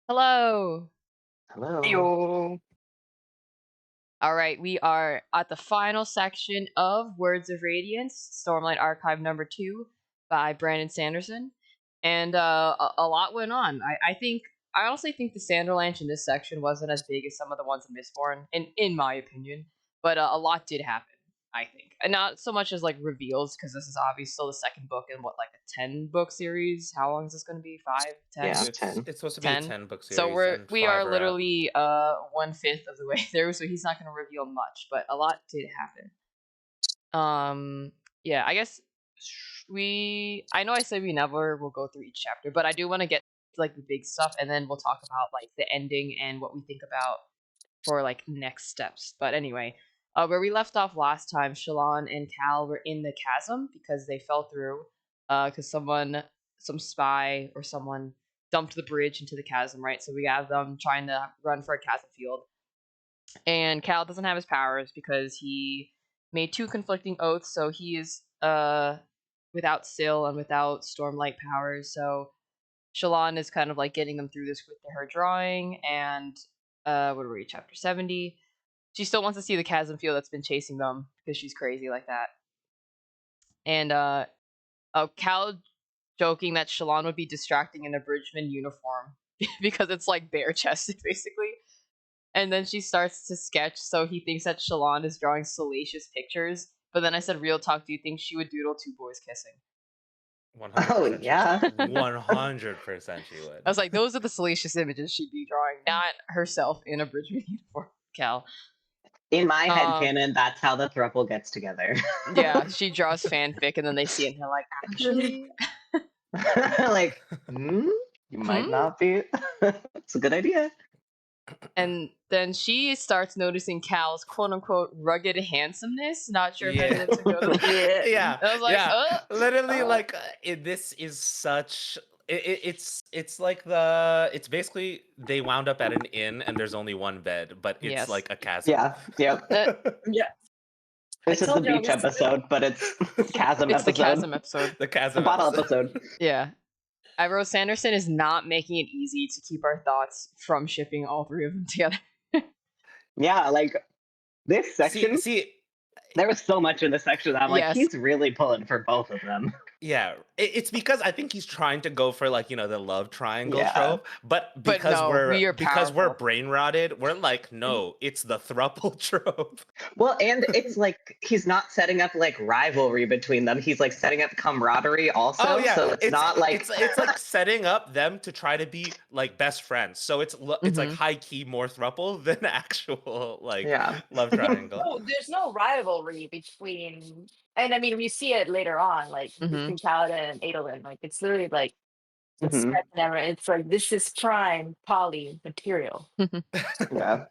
Hello. Hello. Yo. All right, we are at the final section of Words of Radiance, Stormlight Archive number 2 by Brandon Sanderson. And a lot went on. I honestly think the Sanderlanche in this section wasn't as big as some of the ones in Mistborn, in my opinion. But a lot did happen, I think. And not so much as like reveals, because this is obviously still the second book in what, like a 10-book series? How long is this going to be? 5, 10? Yeah, It's 10. it's supposed to be a 10. 10 book So series and we are 5 are out. literally 1/5 of the way through, so he's not going to reveal much, but a lot did happen. Yeah, I guess I know I said we never will go through each chapter, but I do want to get to, like, the big stuff, and then we'll talk about like the ending and what we think about for like next steps. But anyway, where we left off last time, Shalon and Cal were in the chasm because they fell through. Because some spy or someone dumped the bridge into the chasm, right? So we have them trying to run for a chasm field, and Cal doesn't have his powers because he made two conflicting oaths. So he is without Syl and without Stormlight powers. So Shalon is kind of like getting them through this with her drawing, and what are we, chapter 70? She still wants to see the chasm field that's been chasing them because she's crazy like that. And Cal joking that Shalon would be distracting in a bridgeman uniform because it's like bare chested basically. And then she starts to sketch, so he thinks that Shalon is drawing salacious pictures. But then I said, "Real talk, do you think she would doodle two boys kissing?" Oh, 100% she would. yeah. 100% she I would. was like, those are the salacious images she'd be drawing, not herself in a bridgeman uniform, Cal. In my head Um, canon, that's how the throuple gets together. yeah, she draws fanfic, and then they see it, and they're like, actually, Like, you might hmm. not be. It's a good idea. And then she starts noticing Cal's quote unquote rugged handsomeness. Not sure if any Yeah. of them took note of that. Yeah. Yeah. And I was like, Yeah. Literally Uh, like this is such it's like it's basically they wound up at an inn and there's only one bed, but it's yes. like a chasm. yeah. Yep. Uh, Yeah. This is the told y'all beach this is episode, but it's chasm it's the episode. chasm episode. the The chasm bottle episode. episode. Yeah. I wrote Sanderson is not making it easy to keep our thoughts from shipping all three of them together. Yeah, like this see section, see there was so much in this section that I'm like, Yes. he's really pulling for both of them. Yeah, it's because I think he's trying to go for like the love triangle Yeah. trope, but But no, we are because we're powerful. brain rotted, we're like, no, it's the thruple trope. Well, and it's like he's not setting up like rivalry between them. He's like setting up camaraderie Oh also. yeah, So it's not like it's like setting up them to try to be like best friends. So it's like Mm-hmm. high key more thruple than actual like yeah. love triangle. No, there's no rivalry between, and I mean, we see it later on, like Mm-hmm. between Kaladin and Adolin. Like it's literally like it's hmm never. It's like this is prime poly material. Yeah.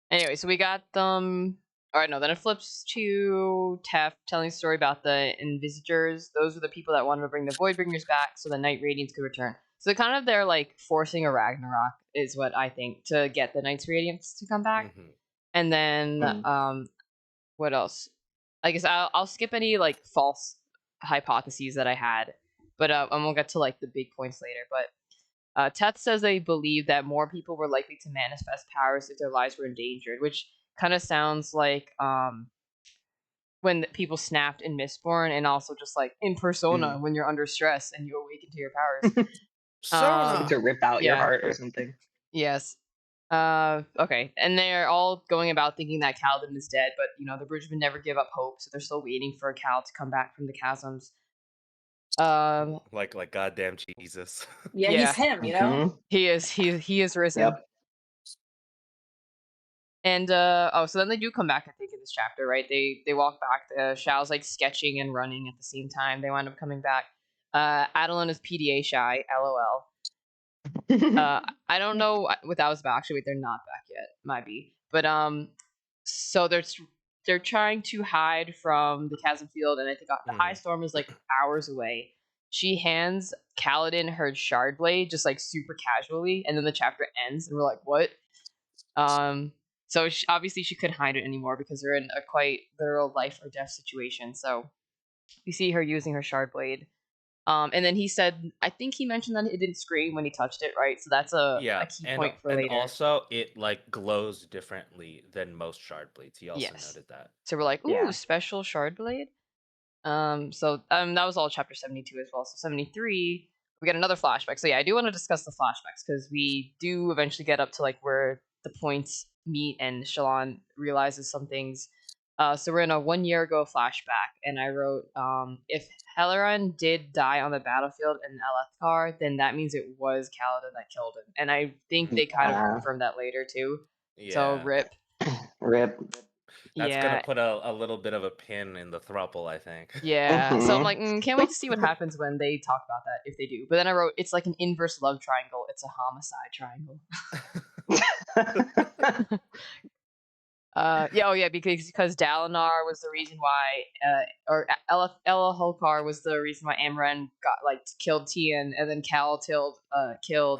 Anyway, so we got them. All right, no, then it flips to Tef telling a story about the Invisitors. Those were the people that wanted to bring the Voidbringers back so the Night Radiance could return. So kind of they're like forcing a Ragnarok is what I think to get the Knights Radiance to come back. Mhm. And then what else? I guess I'll skip any like false hypotheses that I had, but and we'll get to like the big points later. But Teth says they believe that more people were likely to manifest powers if their lives were endangered, which kind of sounds like when people snapped in Mistborn, and also just like in Persona when you're under stress and you awaken to your powers. To rip out your Yeah. heart or something. Yes. Okay. And they're all going about thinking that Kaladin is dead, but the Bridgemen never give up hope, so they're still waiting for Cal to come back from the chasms. Like goddamn Jesus. Yeah, Yeah. he's him. You know. Mhm. He is risen. Yep. And so then they do come back, I think, in this chapter, right? They walk back. Shao's like sketching and running at the same time. They wind up coming back. Adeline is PDA shy, LOL. I don't know what that was about. Actually, wait, they're not back yet. Might be, but so they're trying to hide from the chasm field, and I think the high storm is like hours away. She hands Kaladin her shard blade, just like super casually, and then the chapter ends, and we're like, what? So obviously she couldn't hide it anymore because they're in a quite literal life or death situation. So we see her using her shard blade. And then he said, I think he mentioned that it didn't scream when he touched it, right? So that's a key point for later. also it like glows differently than most shard blades. He also Yes. noted that. So we're like, ooh, Yeah. special shard blade. So that was all chapter 72 as well. So 73, we get another flashback. So yeah, I do want to discuss the flashbacks because we do eventually get up to like where the points meet and Shallan realizes some things. So we're in a 1 year ago flashback, and I wrote, if Helaran did die on the battlefield in Elethkar, then that means it was Kaladin that killed him. And I think they kind of Yeah. confirmed that later too. Yeah. So rip. Rip. That's Yeah. gonna put a little bit of a pin in the thruple, I think. Yeah, so I'm Mhm. like, can't wait to see what happens when they talk about that, if they do. But then I wrote, it's like an inverse love triangle. It's a homicide triangle. Because Dalinar was the reason why, or Ella Holkar was the reason why Amren got like killed Tian, and then Cal killed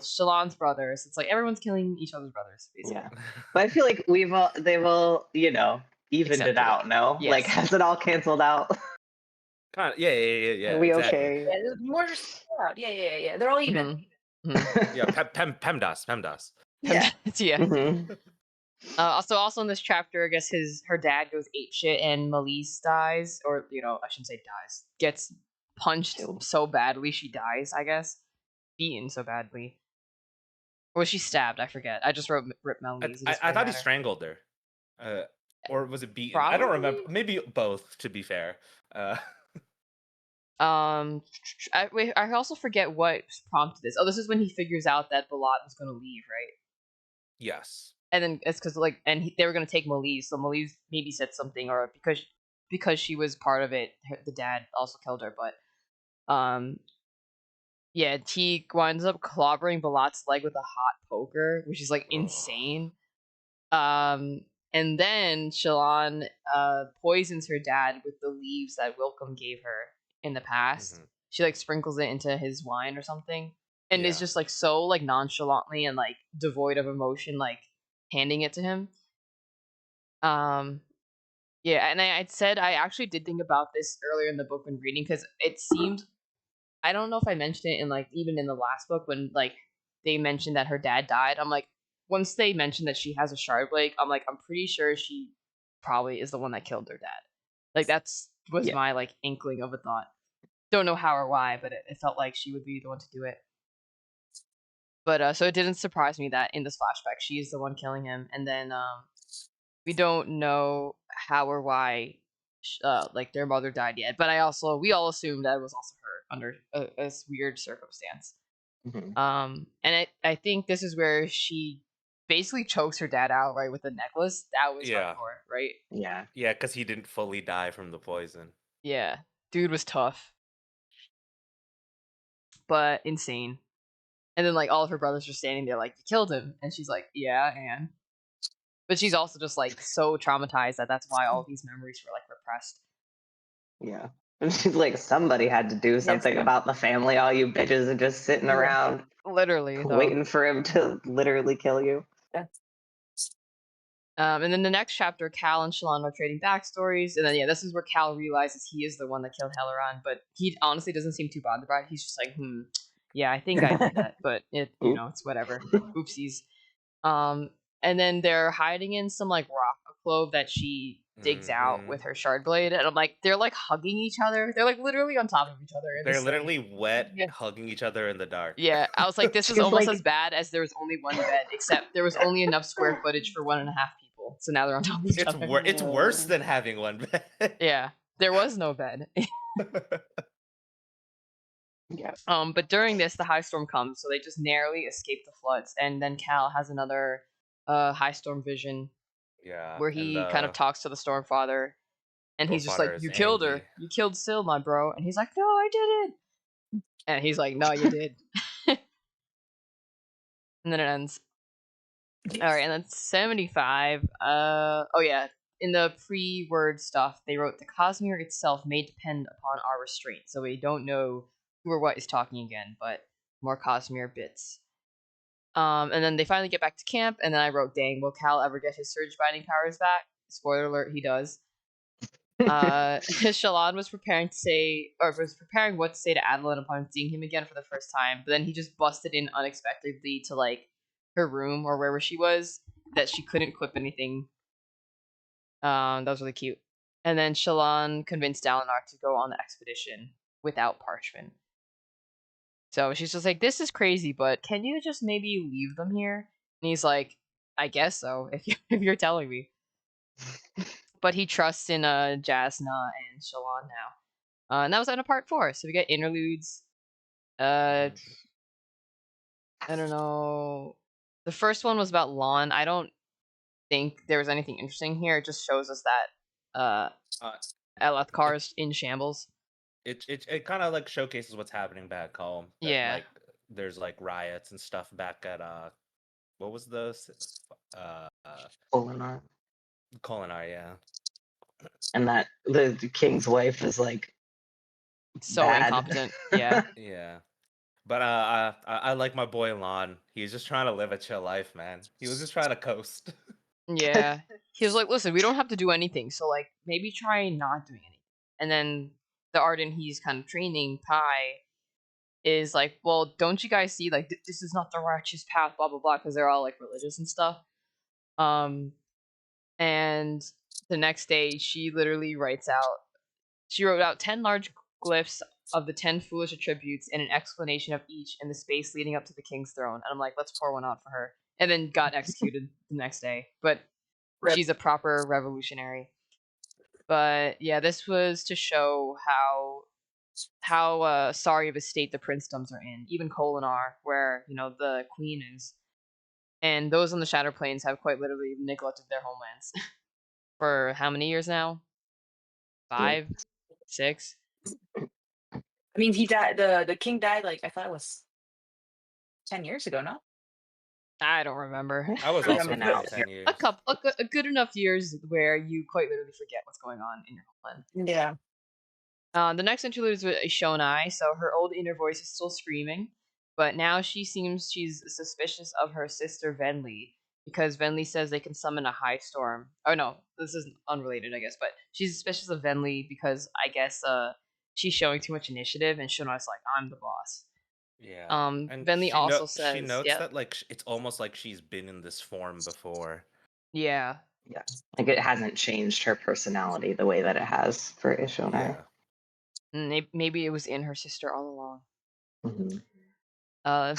Shallan's brothers. It's like everyone's killing each other's brothers, basically. Yeah. But I feel like they've all, evened Accepted it out, no? Yes. Like, has it all canceled out? Kind of, yeah. Are we exactly. okay? Yeah, there's more just out. Yeah. They're all even. Yeah, PEMDAS. Yeah. Yeah. Mhm. Also in this chapter, I guess her dad goes apeshit and Melise dies, or I shouldn't say dies, gets punched Killed. so badly she dies. I guess beaten so badly, or was she stabbed? I forget. I just wrote rip Melise. I thought he strangled her, or was it beaten? I don't remember. Probably. Maybe both, to be fair. I also forget what prompted this. Oh, this is when he figures out that Balat was going to leave, right? Yes. And then it's because they were going to take Melise, so Melise maybe said something, or because she was part of it, the dad also killed her. But yeah, he winds up clobbering Balat's leg with a hot poker, which is like insane. And then Shallan poisons her dad with the leaves that Wilcom gave her in the past. Mhm. She like sprinkles it into his wine or something, and is Yeah. just like so like nonchalantly and like devoid of emotion, like handing it to him. Yeah, and I said I actually did think about this earlier in the book when reading, because it seemed, I don't know if I mentioned it in like even in the last book when like they mentioned that her dad died. I'm like, once they mentioned that she has a shard blade, I'm like, I'm pretty sure she probably is the one that killed her dad. Like was Yeah. my like inkling of a thought. Don't know how or why, but it felt like she would be the one to do it. But so it didn't surprise me that in this flashback she is the one killing him, and then we don't know how or why like their mother died yet. But we all assumed that it was also her under a weird circumstance. Mhm. And I think this is where she basically chokes her dad out, right, with the necklace. That was hardcore, right? Yeah. Yeah, because he didn't fully die from the poison. Yeah, dude was tough, but insane. And then like all of her brothers are standing there like, you killed him, and she's like, yeah, and. But she's also just like so traumatized that's why all these memories were like repressed. Yeah. And she's like, somebody had to do something about the family. All you bitches are just sitting around Literally, though. waiting for him to literally kill you. And then the next chapter, Cal and Shallan are trading backstories, and then this is where Cal realizes he is the one that killed Helaran, but he honestly doesn't seem too bothered by it. He's just like, yeah, I think I did that, but it's whatever. Oopsies. And then they're hiding in some like rock clove that she digs out with her shard blade, and I'm like, they're like hugging each other. They're like literally on top of each other. They're literally wet, hugging each other in the dark. Yeah, I was like, this is almost as bad as there was only one bed, except there was only enough square footage for 1.5 people. So now they're on top of each other. It's worse than having one bed. Yeah, there was no bed. Yeah. But during this, the high storm comes, so they just narrowly escape the floods, and then Cal has another high storm vision. Yeah. Where he kind of talks to the Stormfather, and he's just like, "You killed her. You killed Syl, my bro." And he's like, "No, I didn't." And he's like, "No, you did." And then it ends. All right, and then 75. In the pre-word stuff, they wrote, "The Cosmere itself may depend upon our restraint." So we don't know who or what is talking again, but more Cosmere bits. And then they finally get back to camp, and then I wrote, "Dang, will Cal ever get his surge binding powers back?" Spoiler alert, he does. Shallan was preparing what to say to Adeline upon seeing him again for the first time, but then he just busted in unexpectedly to like her room or wherever she was that she couldn't equip anything. That was really cute. And then Shallan convinced Dalinar to go on the expedition without Parchment. So she's just like, "This is crazy, but can you just maybe leave them here?" And he's like, "I guess so, if you're telling me." But he trusts in Jasna and Shallan now. And that was end of part 4. So we get interludes. I don't know. The first one was about Lon. I don't think there was anything interesting here. It just shows us that Elethkar is in shambles. It kind of like showcases what's happening back home. That, Yeah. like there's like riots and stuff back at what was the Olinar. Kolinar, yeah. And that the king's wife is like So bad. incompetent. Yeah. Yeah. But I like my boy Lon. He's just trying to live a chill life, man. He was just trying to coast. Yeah. He was like, "Listen, we don't have to do anything, so like maybe try not doing anything." And then the Arden he's kind of training, Pi, is like, "Well, don't you guys see like this is not the righteous path, blah blah blah," because they're all like religious and stuff. And the next day she literally wrote out 10 large glyphs of the 10 foolish attributes and an explanation of each in the space leading up to the king's throne. And I'm like, let's pour one out for her. And then got executed the next day. But Rip. she's a proper revolutionary. But yeah, this was to show how sorry of a state the princedoms are in. Even Kolinar, where the queen is, and those on the Shadow Plains have quite literally neglected their homelands for how many years now? 5, 6. I mean, he died. The king died. Like I thought it was 10 years ago. No. I don't remember. I was Yeah, also but- playing 10 years. A good enough years where you quite literally forget what's going on in your homeland. Yeah. The next interlude is with Shonai, so her old inner voice is still screaming, but now she's suspicious of her sister Venli, because Venli says they can summon a high storm. Oh no, this is unrelated, I guess, but she's suspicious of Venli because I guess she's showing too much initiative, and Shonai's like, "I'm the boss." Yeah. And Venli also she says, notes "Yep, that like it's almost like she's been in this form before. yeah." Yeah. Like it hasn't changed her personality the way that it has for Ishonai. Yeah. Maybe it was in her sister all along. Mm-hmm.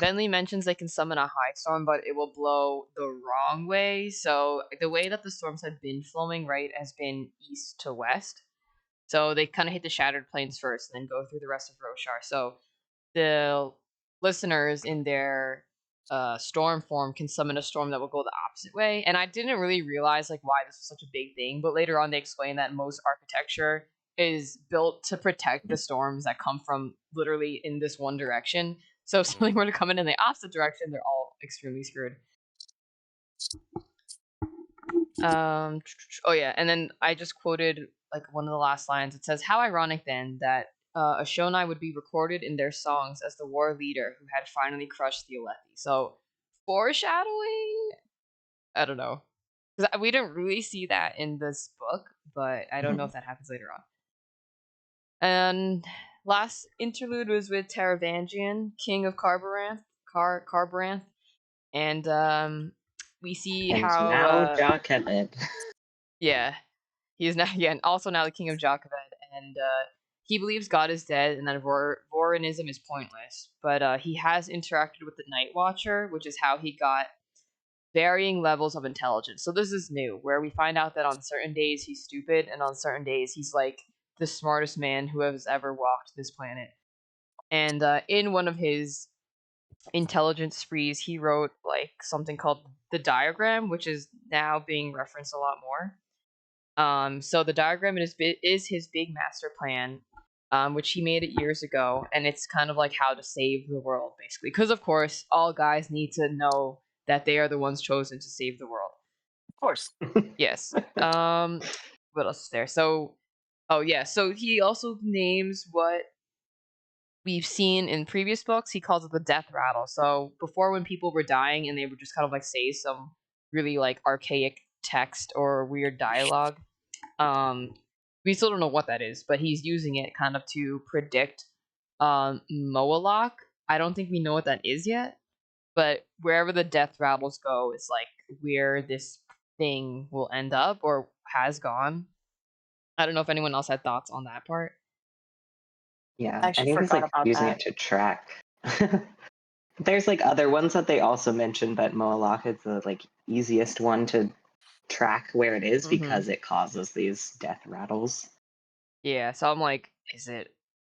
Venli mentions they can summon a high storm, but it will blow the wrong way. So the way that the storms have been flowing, right, has been east to west. So they kind of hit the Shattered Plains first, and then go through the rest of Roshar. So the listeners in their storm form can summon a storm that will go the opposite way. And I didn't really realize like why this was such a big thing, but later on they explain that most architecture is built to protect the storms that come from literally in this one direction. So if something were to come in the opposite direction, they're all extremely screwed. Oh yeah, and then I just quoted like one of the last lines. It says, "How ironic then that Ashonai would be recorded in their songs as the war leader who had finally crushed the Alethi." So foreshadowing. I don't know, because we didn't really see that in this book, but I don't know if that happens later on. And last interlude was with Taravangian, king of Carbaranth, and we see And how now Jochebed. yeah, he is now and also now the king of Jochebed, and he believes God is dead and that Vorinism is pointless. But he has interacted with the Night Watcher, which is how he got varying levels of intelligence. So this is new, where we find out that on certain days he's stupid, and on certain days he's like the smartest man who has ever walked this planet. And in one of his intelligence sprees, he wrote like something called the diagram, which is now being referenced a lot more. So the diagram is his big master plan, which he made it years ago, and it's kind of like how to save the world, basically. Because of course, all guys need to know that they are the ones chosen to save the world. Of course. Yes. What else is there? So, oh yeah. So he also names what we've seen in previous books. He calls it the death rattle. So before, when people were dying and they would just kind of like say some really like archaic text or weird dialogue, we still don't know what that is, but he's using it kind of to predict Moalok. I don't think we know what that is yet, but wherever the death rattles go is like where this thing will end up or has gone. I don't know if anyone else had thoughts on that part. Yeah, I I actually think he's forgot like about using that. it to track. There's like other ones that they also mentioned, but Moalok is the like easiest one to track where it is because it causes these death rattles. Yeah, so I'm like, is it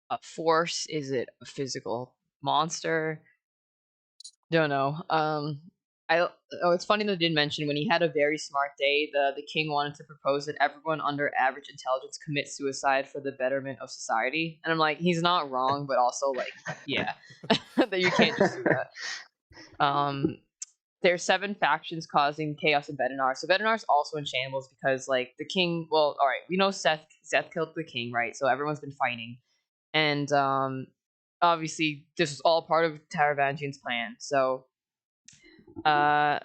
a force? Is it a physical monster? Don't know. It's funny that I did mention when he had a very smart day, the king wanted to propose that everyone under average intelligence commit suicide for the betterment of society. And I'm like, he's not wrong, but also like, yeah, that you can't just do that. There's 7 factions causing chaos in Vedenar. So Vedenar's also in shambles because like the king. Well, all right, we know Seth killed the king, right? So everyone's been fighting, and obviously this was all part of Taravangian's plan. So uh,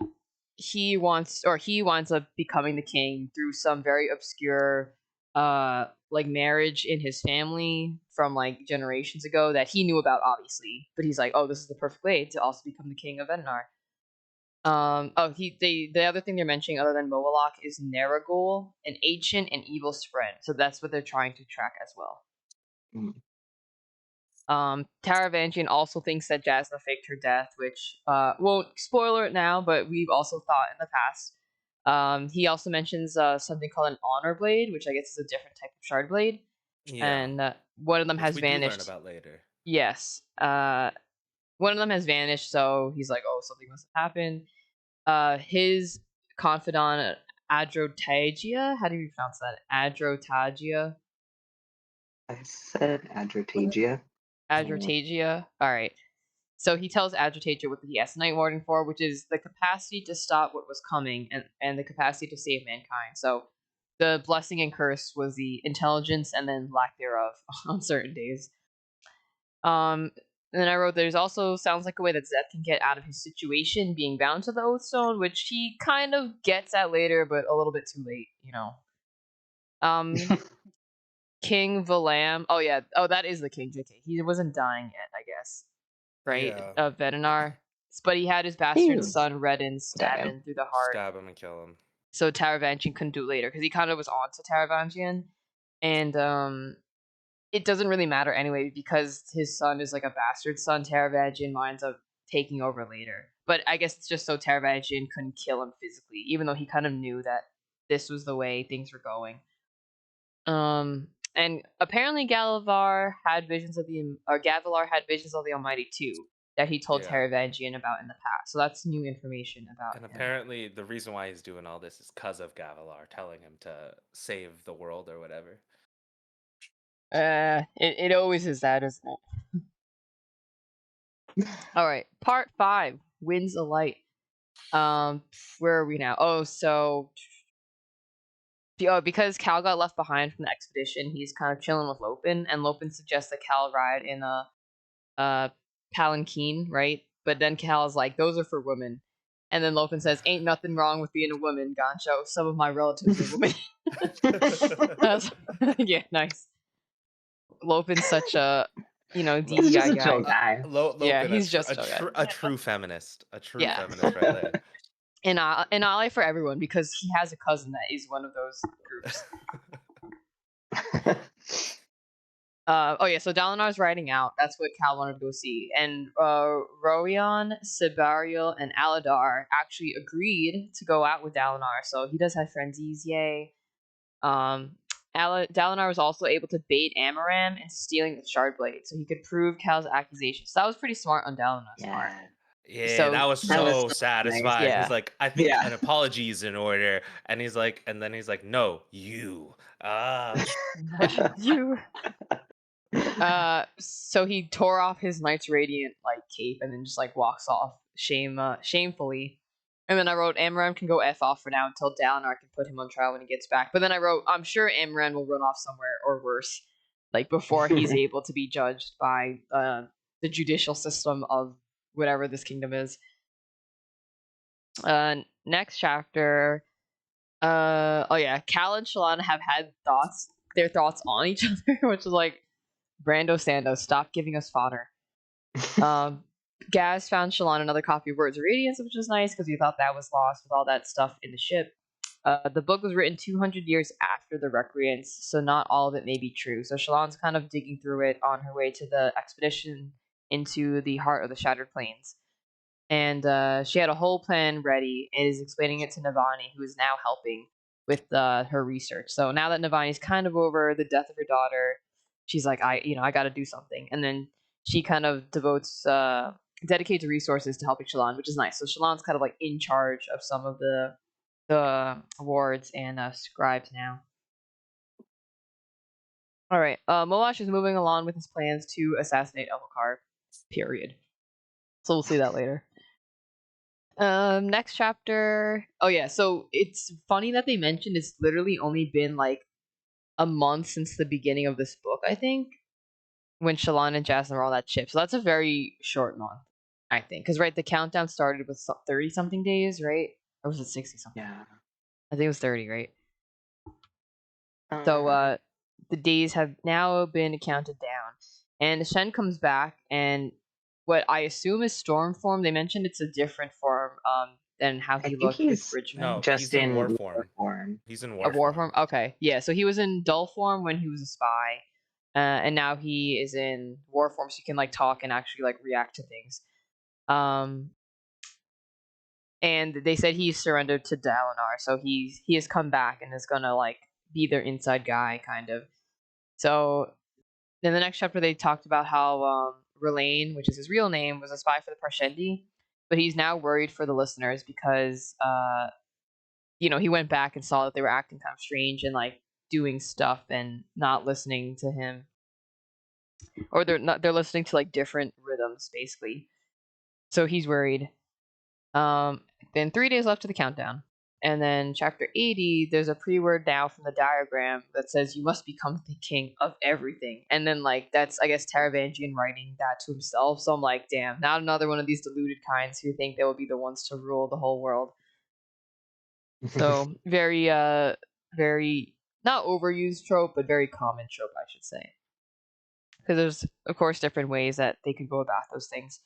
he winds up becoming the king through some very obscure like marriage in his family from like generations ago that he knew about, obviously. But he's like, oh, this is the perfect way to also become the king of Vedenar. The other thing they're mentioning other than Moalok is Naragul, an ancient and evil spread. So that's what they're trying to track as well. Mm. Taravangian also thinks that Jasna faked her death, which won't spoiler it now, but we've also thought in the past. He also mentions something called an honor blade, which I guess is a different type of shard blade, Yeah, and one of them which has we do learn vanished. about later. Yes, one of them has vanished, so he's like, "Oh, something must have happened." His confidant Adrotagia. How do you pronounce that? Adrotagia. I said Adrotagia. Adrotagia. All right. So he tells Adrotagia what he has Night Warding for, which is the capacity to stop what was coming and the capacity to save mankind. So the blessing and curse was the intelligence and then lack thereof on certain days. And then I wrote, there's also sounds like a way that Zeth can get out of his situation being bound to the Oathstone, which he kind of gets at later, but a little bit too late, you know. King Valam. Oh yeah. Oh, that is the king. JK. He wasn't dying yet, I guess. Right? Yeah. Of Vedenar. But he had his He bastard was son Redin stab dying. him through the heart. Stab him and kill him. So Taravangian couldn't do it later because he kind of was on to Taravangian, and it doesn't really matter anyway because his son is like a bastard son. Taravangian winds up taking over later, but I guess it's just so Taravangian couldn't kill him physically, even though he kind of knew that this was the way things were going. And apparently Gavilar had visions of the Almighty too, that he told Yeah. Taravangian about in the past. So that's new information about And him. apparently, the reason why he's doing all this is because of Gavilar telling him to save the world or whatever. It always is that, isn't it? All right, part 5, Winds of Light. Where are we now? Because Cal got left behind from the expedition, he's kind of chilling with Lopin, and Lopin suggests that Cal ride in a palanquin, right? But then Cal's like, those are for women. And then Lopin says, ain't nothing wrong with being a woman, Gancho. Some of my relatives are women. Yeah, nice. Lopin's such a, He's just DEI a chill guy. guy. Yeah, Lopin, he's just a true feminist. A true Yeah. feminist right there. An ally for everyone because he has a cousin that is one of those groups. So Dalinar's riding out. That's what Cal wanted to go see. And Roion, Sibariel, and Aladar actually agreed to go out with Dalinar. So he does have frenzies, yay. Dalinar was also able to bait Amaram into stealing the shard blade, so he could prove Cal's accusations. So that was pretty smart on Dalinar's part. Yeah, So- that was That was so so satisfying. nice. He's like, I think Yeah. an apology is in order. And he's like, no, you. You. So he tore off his Knight's Radiant like cape and then just like walks off shamefully. And then I wrote Amaran can go F off for now until Dalinar can put him on trial when he gets back. But then I wrote I'm sure Amaran will run off somewhere or worse, like before he's able to be judged by the judicial system of whatever this kingdom is. Next chapter. Cal and Shalana have had thoughts their thoughts on each other, which is like, Brando Sando, stop giving us fodder. Gaz found Shalon another copy of Words of Radiance, which was nice because we thought that was lost with all that stuff in the ship. The book was written 200 years after the Recreants, so not all of it may be true. So Shalon's kind of digging through it on her way to the expedition into the heart of the Shattered Plains. And she had a whole plan ready and is explaining it to Navani, who is now helping with her research. So now that Navani's kind of over the death of her daughter, she's like, I got to do something. And then she kind of dedicates resources to helping Shalon, which is nice. So Shalon's kind of like in charge of some of the wards and scribes now. All right, Molash is moving along with his plans to assassinate Elhokar. Period. So we'll see that later. Next chapter. Oh yeah, so it's funny that they mentioned it's literally only been like a month since the beginning of this book, I think, when Shalon and Jasmine were on that ship. So that's a very short month, I think, because right, the countdown started with 30 something days, right? Or was it 60 something? Yeah. I think it was 30, right? So the days have now been counted down, and Shen comes back, and what I assume is storm form. They mentioned it's a different form than how he looked with Bridgman. No, Just he's in war war form. He's in A war form? Okay, yeah. So he was in dull form when he was a spy, and now he is in war form, so he can like talk and actually like react to things. And they said he surrendered to Dalinar, so he has come back and is gonna like be their inside guy, kind of. So in the next chapter, they talked about how Relaine, which is his real name, was a spy for the Parshendi, but he's now worried for the listeners because he went back and saw that they were acting kind of strange and like doing stuff and not listening to him, or they're listening to like different rhythms basically. So he's worried. Then 3 days left to the countdown. And then chapter 80, there's a pre-word now from the diagram that says you must become the king of everything. And then like that's, I guess, Taravangian writing that to himself. So I'm like, damn, not another one of these deluded kinds who think they will be the ones to rule the whole world. So very very not overused trope, but very common trope, I should say. Because there's of course different ways that they could go about those things.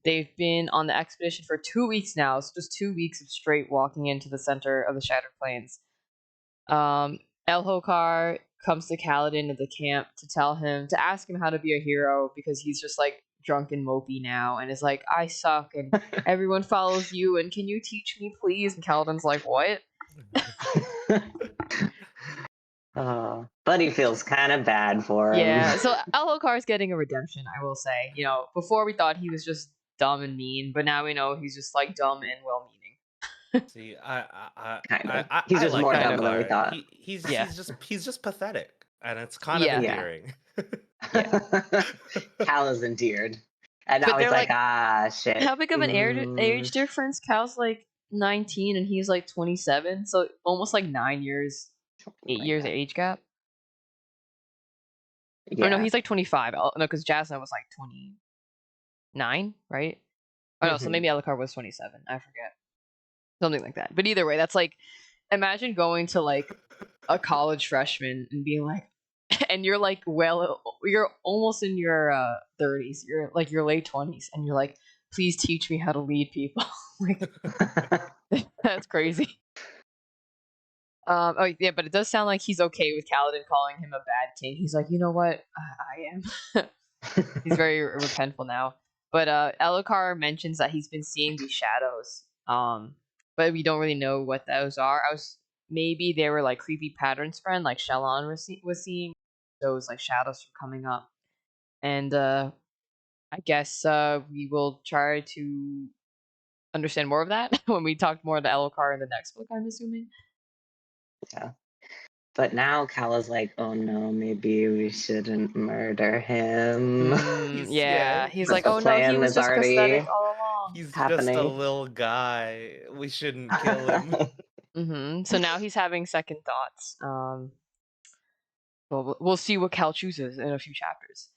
They've been on the expedition for 2 weeks now, so just 2 weeks of straight walking into the center of the Shattered Plains. Elhokar comes to Kaladin at the camp to ask him how to be a hero because he's just like drunk and mopey now and is like, I suck and everyone follows you and can you teach me please? And Kaladin's like, what? But he feels kind of bad for him. Yeah, so Elhokar's getting a redemption, I will say. Before we thought he was just dumb and mean, but now we know he's just like dumb and well-meaning. See, he's just like more kind dumb than we thought. He's just pathetic, and it's kind of endearing. Cal is endeared, and now But he's they're like, shit. How big of an age difference? Cal's like 19 and he's like 27, so almost like 9 years, 8 years of age gap. Yeah. Oh no, he's like 25. No, because Jasmine was like 29, right? Oh no, so maybe Elhokar was 27. I forget. Something like that. But either way, that's like, imagine going to like a college freshman and being like, and you're like, well, you're almost in your 30s. You're like your late 20s, and you're like, please teach me how to lead people. Like, that's crazy. Oh yeah, but it does sound like he's okay with Kaladin calling him a bad king. He's like, you know what, I am. He's very repentful now. But Elhokar mentions that he's been seeing these shadows. But we don't really know what those are. Maybe they were like creepy patterns friend, like Shalon was seeing those like shadows coming up. And I guess we will try to understand more of that when we talk more to Elhokar in the next book, I'm assuming. Yeah. But now Kala's like, oh no, maybe we shouldn't murder him. He's like, oh no, he was just pathetic all along. He's just a little guy. We shouldn't kill him. So now he's having second thoughts. We'll see what Cal chooses in a few chapters.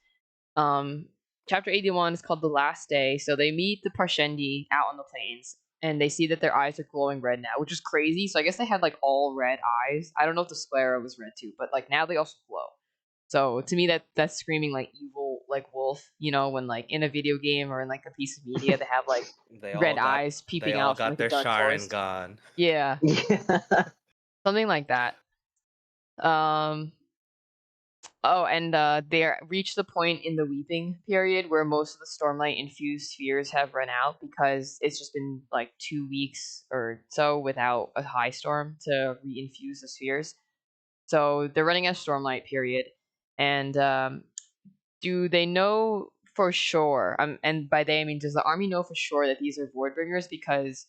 Chapter 81 is called The Last Day. So they meet the Parshendi out on the plains. and they see that their eyes are glowing red now, which is crazy. So I guess they had like all red eyes. I don't know if the sclera was red too, but like now they also glow. So to me, that's screaming like evil, like wolf. You know, when like in a video game or in like a piece of media, they have like red eyes they peeping all out from got like a their dark Sharon forest. gone. Yeah, Yeah. something like that. Um. Oh, and they reach the point in the weeping period where most of the Stormlight infused spheres have run out because it's just been like 2 weeks or so without a high storm to reinfuse the spheres. So they're running a Stormlight period, and do they know for sure? And by they I mean, does the army know for sure that these are Voidbringers? Because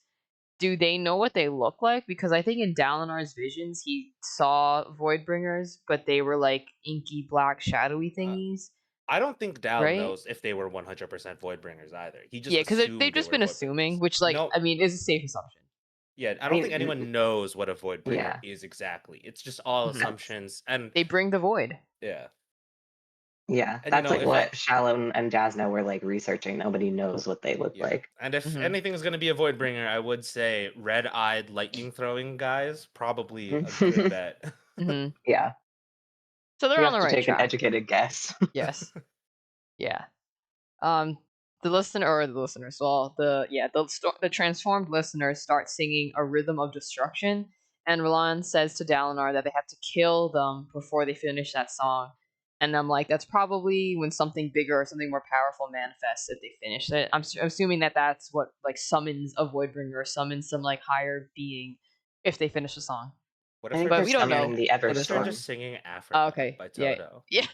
do they know what they look like? Because I think in Dalinar's visions he saw Voidbringers, but they were like inky black shadowy Uh, thingies, I don't think Dal right? knows if they were 100% Voidbringers either. He just Yeah, because they've assumed they just were been assuming, Voidbringers. which like No, I mean is a safe assumption. yeah, I I don't think mean, anyone knows what a Voidbringer yeah. is exactly. It's just all Mhm. assumptions, and They bring the void. yeah, Yeah, and that's like if what Shallow and Jasno were like researching. Nobody knows what they look yeah, like. and if Mhm. anything's gonna be a Voidbringer, I would say red-eyed lightning throwing guys probably a good bet. Mhm. Yeah, So they're you on have the to right take an track. educated guess. Yes. Yeah. Um, the transformed listeners start singing a rhythm of destruction, and Roland says to Dalinar that they have to kill them before they finish that song. And I'm like, that's probably when something bigger or something more powerful manifests if they finish it. I'm assuming that that's what like summons a Voidbringer or summons some like higher being if they finish the song. What I if think they're But they're we just don't singing? summoning know the What for if this they're one. Everstorm. just singing Oh, Africa okay. by Yeah. Toto? Yeah.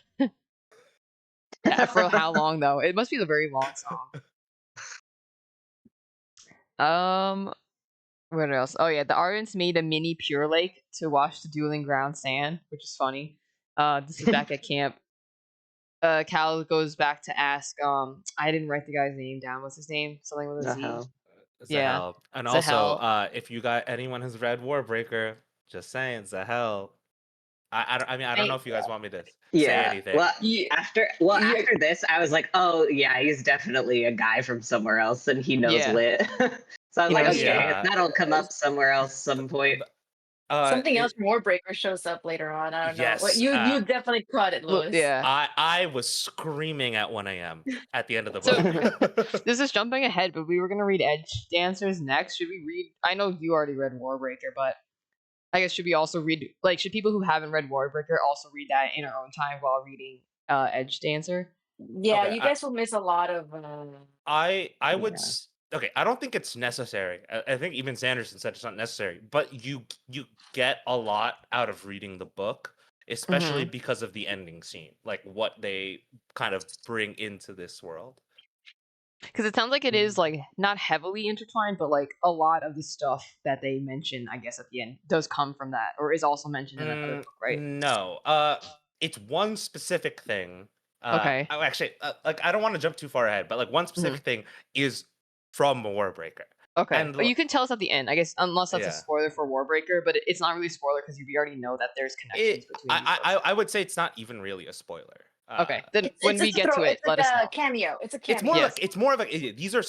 For how long though? It must be a very long song. Um, what else? Oh yeah, the Ardents made a mini Pure Lake to wash the dueling ground sand, which is funny. This is back at camp. Cal goes back to ask. I didn't write the guy's name down. What's his name? Something with a The Z. hell? Yeah, Zahel. And also, Zahel. if you got anyone who's read Warbreaker, just saying Zahel. I mean, I don't know I if you guys want me to say Yeah. anything. Well, Yeah, after yeah. after this, I was like, oh yeah, he's definitely a guy from somewhere else, and he knows yeah. wit. So I was He like, knows okay, shit. Yeah. that'll come up somewhere else some point. But, Something else it, from Warbreaker shows up later on. I don't know. What yes. you definitely caught it, Well, Lewis. yeah. I was screaming at 1 a.m. at the end of the So book. this is jumping ahead, but we were gonna read Edge Dancers next. Should we read? I know you already read Warbreaker, but I guess should we also read like should people who haven't read Warbreaker also read that in our own time while reading Edge Dancer? Yeah, Okay, you guys will miss a lot of. I would Yeah. okay, I don't think it's necessary. I think even Sanderson said it's not necessary, but you get a lot out of reading the book, especially Mm-hmm. because of the ending scene, like what they kind of bring into this world. Because it sounds like it is like not heavily intertwined, but like a lot of the stuff that they mention, I guess at the end, does come from that, or is also mentioned in another book, right? No, it's one specific thing. Okay. Actually, like I don't want to jump too far ahead, but like one Mm-hmm. specific thing is from Warbreaker, Okay. and But you can tell us at the end, I guess, unless that's a yeah. spoiler for Warbreaker, but it's not really a spoiler because we already know that there's connections between these books. I would say it's not even really a spoiler. Okay. Then It's when it's we it's a get throw. to it, It's let like us a know. cameo. It's a It's cameo. more Yes. like these are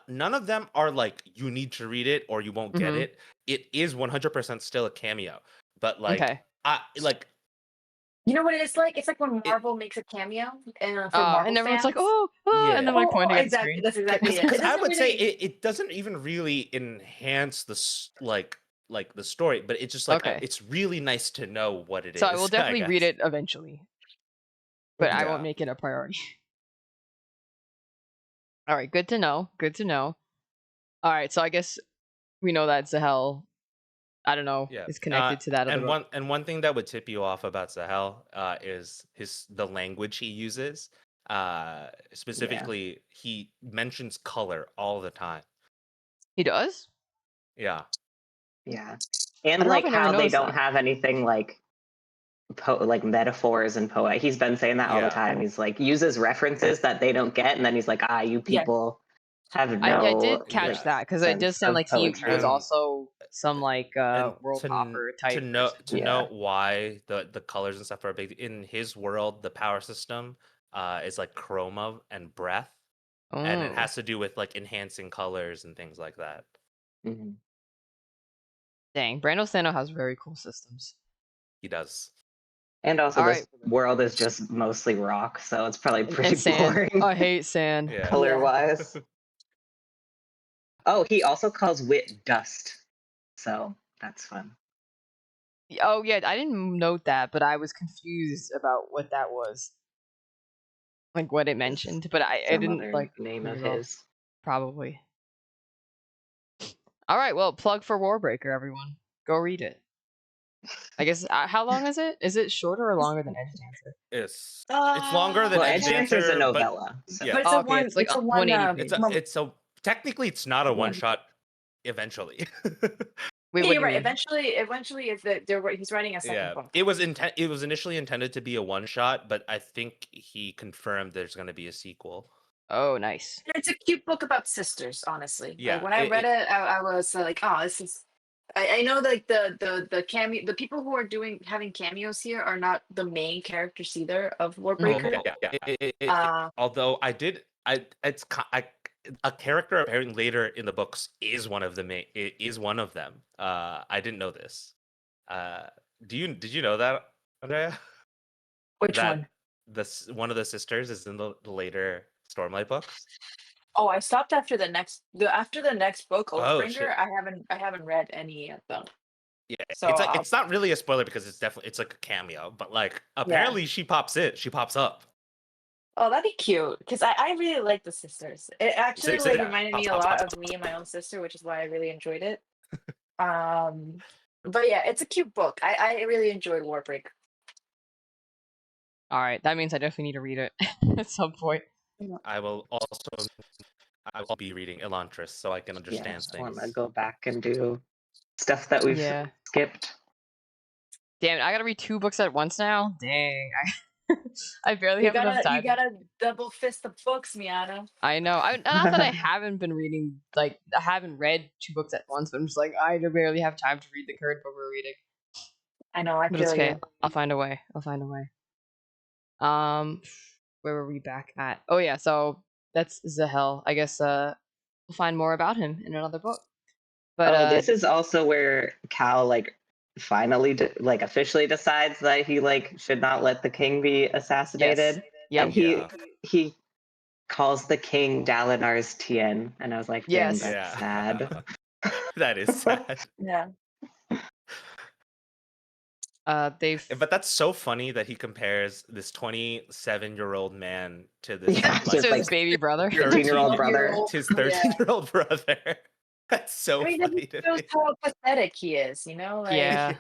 none of them are like you need to read it or you won't get Mm-hmm. it. It is 100% still a cameo, but like Okay. I like You know what it's like? It's like when it. Marvel makes a cameo, and for Marvel And everyone's like, fans. oh, and Yeah, then like Oh, pointing at the exactly. screen. That's exactly it. because It I doesn't would say really. it doesn't even really enhance like the story, but it's just like Okay. it's really nice to know what it So I will is. I definitely read guess. it eventually, but I won't Yeah. make it a priority. All right, good to know. Good to know. All right, so I guess we know that Zahel, I don't know, Yeah. is connected to that other book. And one thing that would tip you off about Sahel is the language he uses. Specifically, he mentions color all the time. He does? Yeah. Yeah. I And don't know if like I never how they noticed don't that. have anything like like metaphors and poet. He's been saying that all the Yeah. time. He's like uses references that they don't get, and then he's like, you Yeah. people have I no did catch Yeah. that because it does sense sound of like he was poetry. And also some like and world hopper to type person. Yeah. know why the colors and stuff are big in his world, the power system is like chroma and breath, and it Oh, has to do with like enhancing colors and things like that. Mhm. Dang, Brando Sano has very cool systems. He does. And also, All this right. world is just mostly rock, so it's probably pretty And sand. boring I hate sand. Yeah. color-wise. Oh, he also calls wit dust, so that's fun. Oh yeah, I didn't note that, but I was confused about what that was. Like what it mentioned, but I Some didn't other like name of figure it out. his. Probably. All right, well, plug for Warbreaker, everyone. Go read it. I guess how long is it? Is it shorter or longer than Edge Dancer? It's longer than Well, Edge Edge Dancer is a Dancer, but novella. So. yeah. But it's Oh, a okay, one. it's like It's a one. 180 pages. it's a technically it's not a one shot. Eventually. Wait, Yeah, what do you're you right. mean? Eventually, is that he's writing a second Yeah, book. it was initially intended to be a one shot, but I think he confirmed there's going to be a sequel. Oh, nice. And it's a cute book about sisters, honestly. Yeah, Like when I read it, I was like, oh, this is. I know like the cameo, the people who are having cameos here are not the main characters either of Oh, Warbreaker. yeah. Although a character appearing later in the books is one of the main. Is one of them. I didn't know this. Did you know that, Andrea? Which That one? one of the sisters is in the later Stormlight books. Oh, I stopped after the next book, Oh shit! Oathbringer. I haven't read any of them. Yeah, So it's like it's not really a spoiler because it's like a cameo, but like apparently she pops up. Oh, that'd be cute because I really like the sisters. It actually like reminded me a lot of me and my own sister, which is why I really enjoyed it. But yeah, it's a cute book. I really enjoyed Warbreaker. All right, that means I definitely need to read it at some point. I will be reading Elantris so I can understand I want to things. go back and do stuff that we've skipped. Damn, I gotta read 2 books at once now. Dang, I barely have enough time. You gotta double fist the books, Miata. I know. Not that I haven't been reading. Like I haven't read 2 books at once, but I'm just like I barely have time to read the current book we're reading. I know. I But feel it's okay. you. I'll find a way. Where were we back at? Oh yeah, so that's Zahel. I guess we'll find more about him in another book. But this is also where Cal like finally officially decides that he like should not let the king be assassinated. Yes. And he calls the king Dalinar's Tien, and I was like, damn, that's sad. That is sad. Yeah. But that's so funny that he compares this 27-year-old man to this to his baby brother, 13-year-old brother, to his 13-year-old brother. That's so funny. That shows how pathetic he is. You know, like yeah.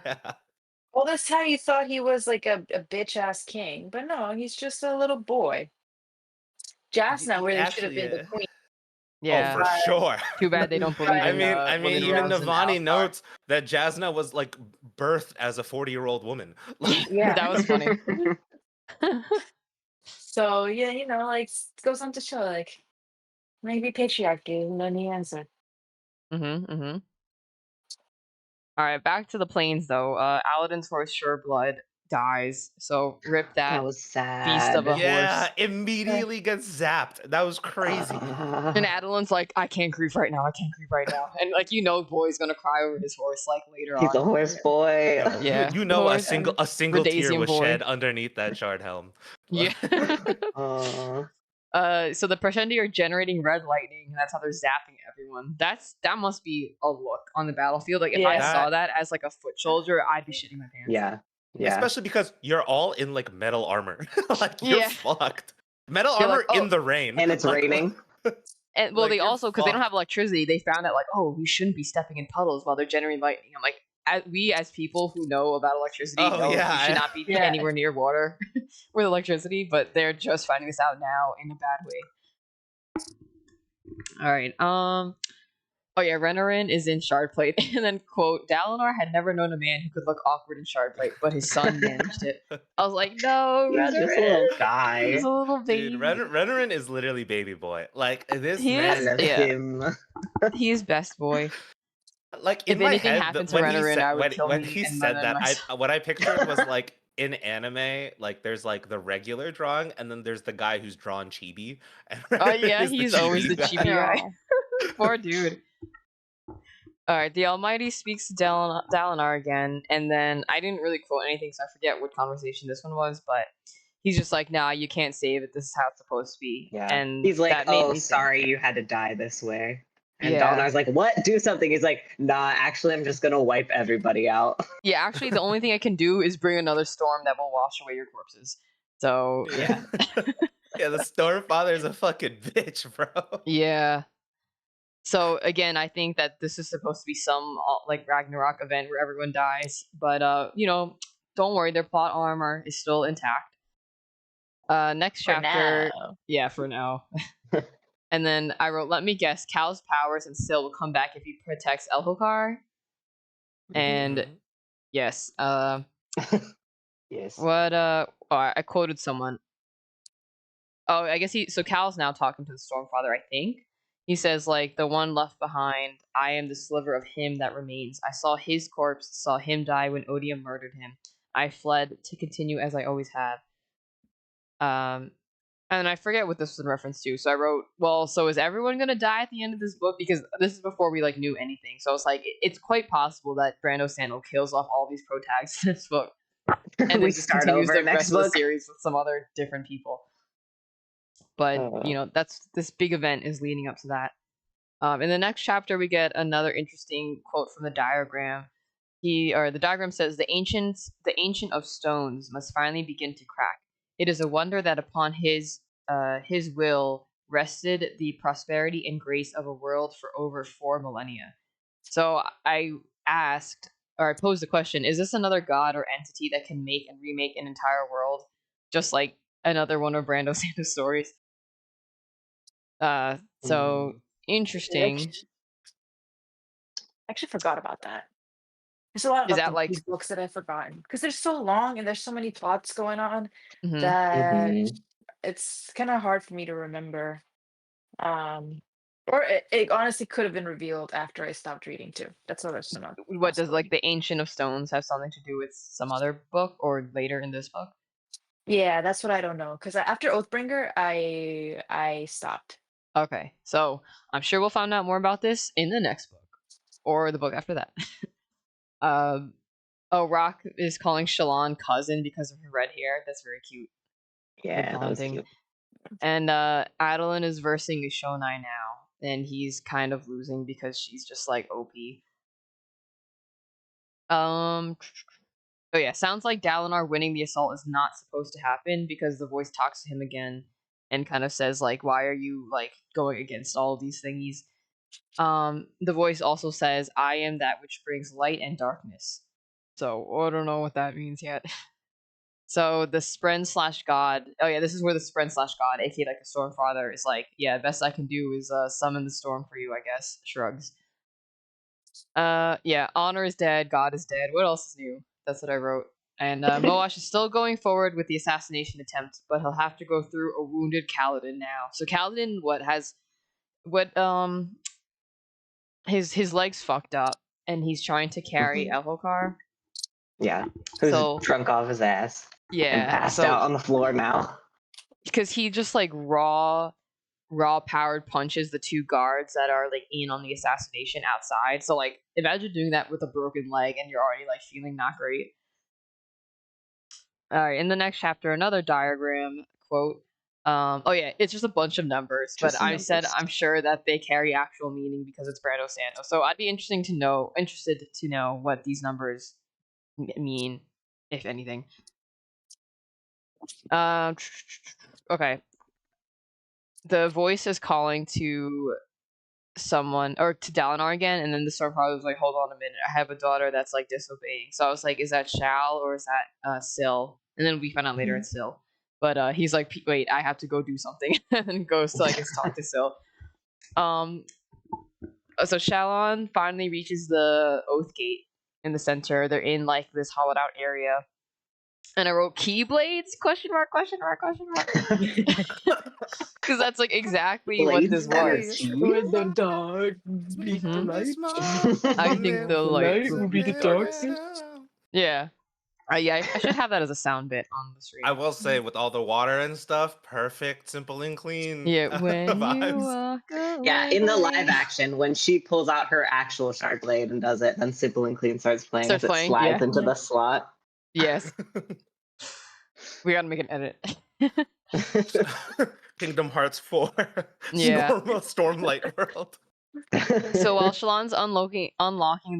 All this time you thought he was like a bitch ass king, but no, he's just a little boy. Jasna really should have been the queen. Yeah, oh, for sure. Too bad they don't believe in. I mean, even Navani notes that Jasna was like birthed as a 40-year-old woman. Yeah, that was funny. So yeah, you know, like it goes on to show, like maybe patriarchy isn't the answer. All right, back to the plains though. Aladdin's horse Sureblood dies, so rip that was sad. beast of a horse. Yeah, immediately gets zapped. That was crazy. And Adeline's like, I can't grieve right now. And like boy's gonna cry over his horse like later on. He's a horse boy. Yeah, you know, a single tear was shed underneath that shard helm. Yeah. So the Prashendi are generating red lightning, and that's how they're zapping everyone. That must be a look on the battlefield. Like if I saw that as like a foot soldier, I'd be shitting my pants. Yeah. Especially because you're all in like metal armor. Like you're fucked. Metal armor in the rain. And it's raining. And well, they also, because they don't have electricity, they found out like, oh, we shouldn't be stepping in puddles while they're generating lightning. I'm like, as people who know about electricity know you should not be anywhere near water with electricity, but they're just finding this out now in a bad way. All right. Oh yeah, Renarin is in Shardplate, and then quote: Dalinar had never known a man who could look awkward in Shardplate, but his son managed it. I was like, no, he's just a little guy. He's a little baby. Dude, Renarin is literally baby boy. Like this man. He's best boy. Like if anything happened to Renarin, I would kill him. When he said that, what I pictured was like in anime, like there's like the regular drawing, and then there's the guy who's drawn chibi. Oh yeah, he's always the chibi guy. Poor dude. All right, the Almighty speaks to Dalinar again, and then I didn't really quote anything, so I forget what conversation this one was, but he's just like, "Nah, you can't save it. This is how it's supposed to be." Yeah. And He's like, that made "Oh, me think. sorry, you had to die this way." And Yeah. Dalinar's like, "What? Do something." He's like, "Nah, actually, I'm just gonna wipe everybody out." Yeah, actually, the only thing I can do is bring another storm that will wash away your corpses. So yeah, Yeah, the Stormfather is a fucking bitch, bro. yeah. So again, I think that this is supposed to be some like Ragnarok event where everyone dies, but don't worry, their plot armor is still intact. Next For chapter, now. yeah, for now. And then I wrote, "Let me guess, Cal's powers and Syl will come back if he protects Elhokar." And Mhm. yes, Yes. what I quoted someone. Oh, I guess so Cal's now talking to the Stormfather, I think. He says, like, "The one left behind, I am the sliver of him that remains. I saw his corpse, saw him die when Odium murdered him. I fled to continue as I always have." And I forget what this was in reference to. So I wrote, "Well, so is everyone gonna die at the end of this book?" Because this is before we like knew anything. So it's like it's quite possible that Brando Sandal kills off all these protags in this book, and We then just start continues over the next rest of the book. series with some other different people. But that's this big event is leading up to that. In the next chapter, we get another interesting quote from the diagram. The diagram says, the ancient of stones must finally begin to crack. It is a wonder that upon his will rested the prosperity and grace of a world for over 4 millennia." So I asked, or I posed the question: Is this another god or entity that can make and remake an entire world, just like another one of Brando Santa's stories? So interesting. I actually forgot about that. There's a lot Is about that like? these books that I've forgotten because they're so long and there's so many plots going on Mhm. that Mhm. it's kind of hard for me to remember. Um, or it honestly could have been revealed after I stopped reading too. That's also not What does like possibility. the Ancient of Stones have something to do with some other book or later in this book? Yeah, that's what I don't know. Because after Oathbringer, I stopped. Okay, so I'm sure we'll find out more about this in the next book or the book after that. um, oh, Rock is calling Shalon cousin because of her red hair. That's very cute. Good Yeah, that was bonding. cute. And Adeline is versing Shonai now, and he's kind of losing because she's just like OP. Um, Oh yeah, sounds like Dalinar winning the assault is not supposed to happen because the voice talks to him again and kind of says like, "Why are you like going against all of these thingies?" The voice also says, "I am that which brings light and darkness." So I don't know what that means yet. So the Spren slash God. Oh yeah, this is where the Spren slash God, aka like the Stormfather, is like, "Yeah, best I can do is summon the storm for you, I guess." Shrugs. Yeah, honor is dead, God is dead. What else is new? That's what I wrote. And Moash is still going forward with the assassination attempt, but he'll have to go through a wounded Kaladin now. So Kaladin, his legs fucked up, and he's trying to carry Elhokar. Yeah, who's So drunk off his ass and yeah, passed so out on the floor now. because he just like raw powered punches the two guards that are like in on the assassination outside. So like imagine doing that with a broken leg and you're already like feeling not great. All right, in the next chapter, another diagram quote. Oh yeah, it's just a bunch of numbers, but Just I said numbers. I'm sure that they carry actual meaning because it's Brando Sando. So I'd be interested to know what these numbers mean, if anything. Okay. The voice is calling to someone or to Dalinar again, and then the Stormfather was like, "Hold on a minute, I have a daughter that's like disobeying." So I was like, "Is that Shal or is that Syl?" And then we found out later it's Syl. But he's like, "Wait, I have to go do something," and goes to like talk to Syl. So Shalon finally reaches the Oath Gate in the center. They're in like this hollowed out area. And I wrote Keyblades? Question mark, question mark, question mark. Because that's like exactly what this Blades that are was. teeth? When the dark beat the Mhm. light. I think the light will be the darkness. Yeah. Yeah, I should have that as a sound bit on the stream. I will say, with all the water and stuff, perfect, simple and clean. Yeah, when you vibes. walk away. Yeah, in the live action, when she pulls out her actual shark blade and does it, then Simple and Clean starts playing Starts as it playing, slides yeah. into the slot. Yes. We gotta make an edit. Kingdom Hearts 4. Yeah. Stormlight world. So while Shalon's unlocking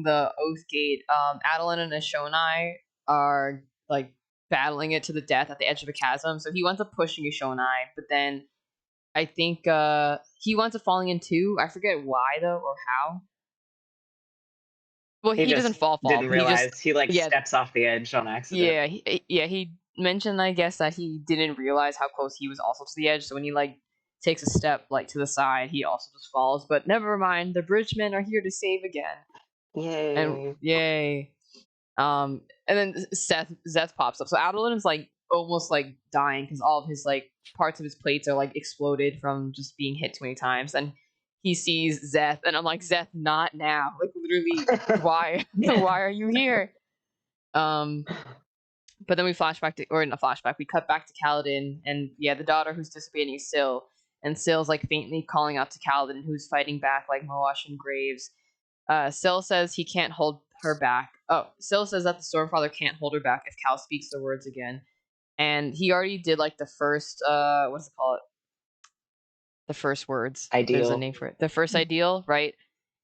the Oath Gate, Adeline and Ashonai are like battling it to the death at the edge of a chasm. So he winds up pushing Ashonai, but then I think he winds up falling in too. I forget why though or how. Well, he doesn't just fall. Didn't realize he yeah. steps off the edge on accident. Yeah. He mentioned, I guess, that he didn't realize how close he was also to the edge. So when he like takes a step like to the side, he also just falls. But never mind, the bridgemen are here to save again. Yay! And yay. And then Zeth pops up. So Adeline is like almost like dying because all of his like parts of his plates are like exploded from just being hit too many times. And he sees Zeth, and I'm like, Zeth, not now. Like literally, why? Why are you here? But then we flashback to, or in a flashback, we cut back to Kaladin, and yeah, the daughter who's dissipating is Syl, and Syl's like faintly calling out to Kaladin, who's fighting back like Moash and Graves. Syl says he can't hold her back. Oh, Syl says that the Stormfather can't hold her back if Cal speaks the words again, and he already did like the first what's it called? The first words. Ideal. There's a name for it. The first ideal, right?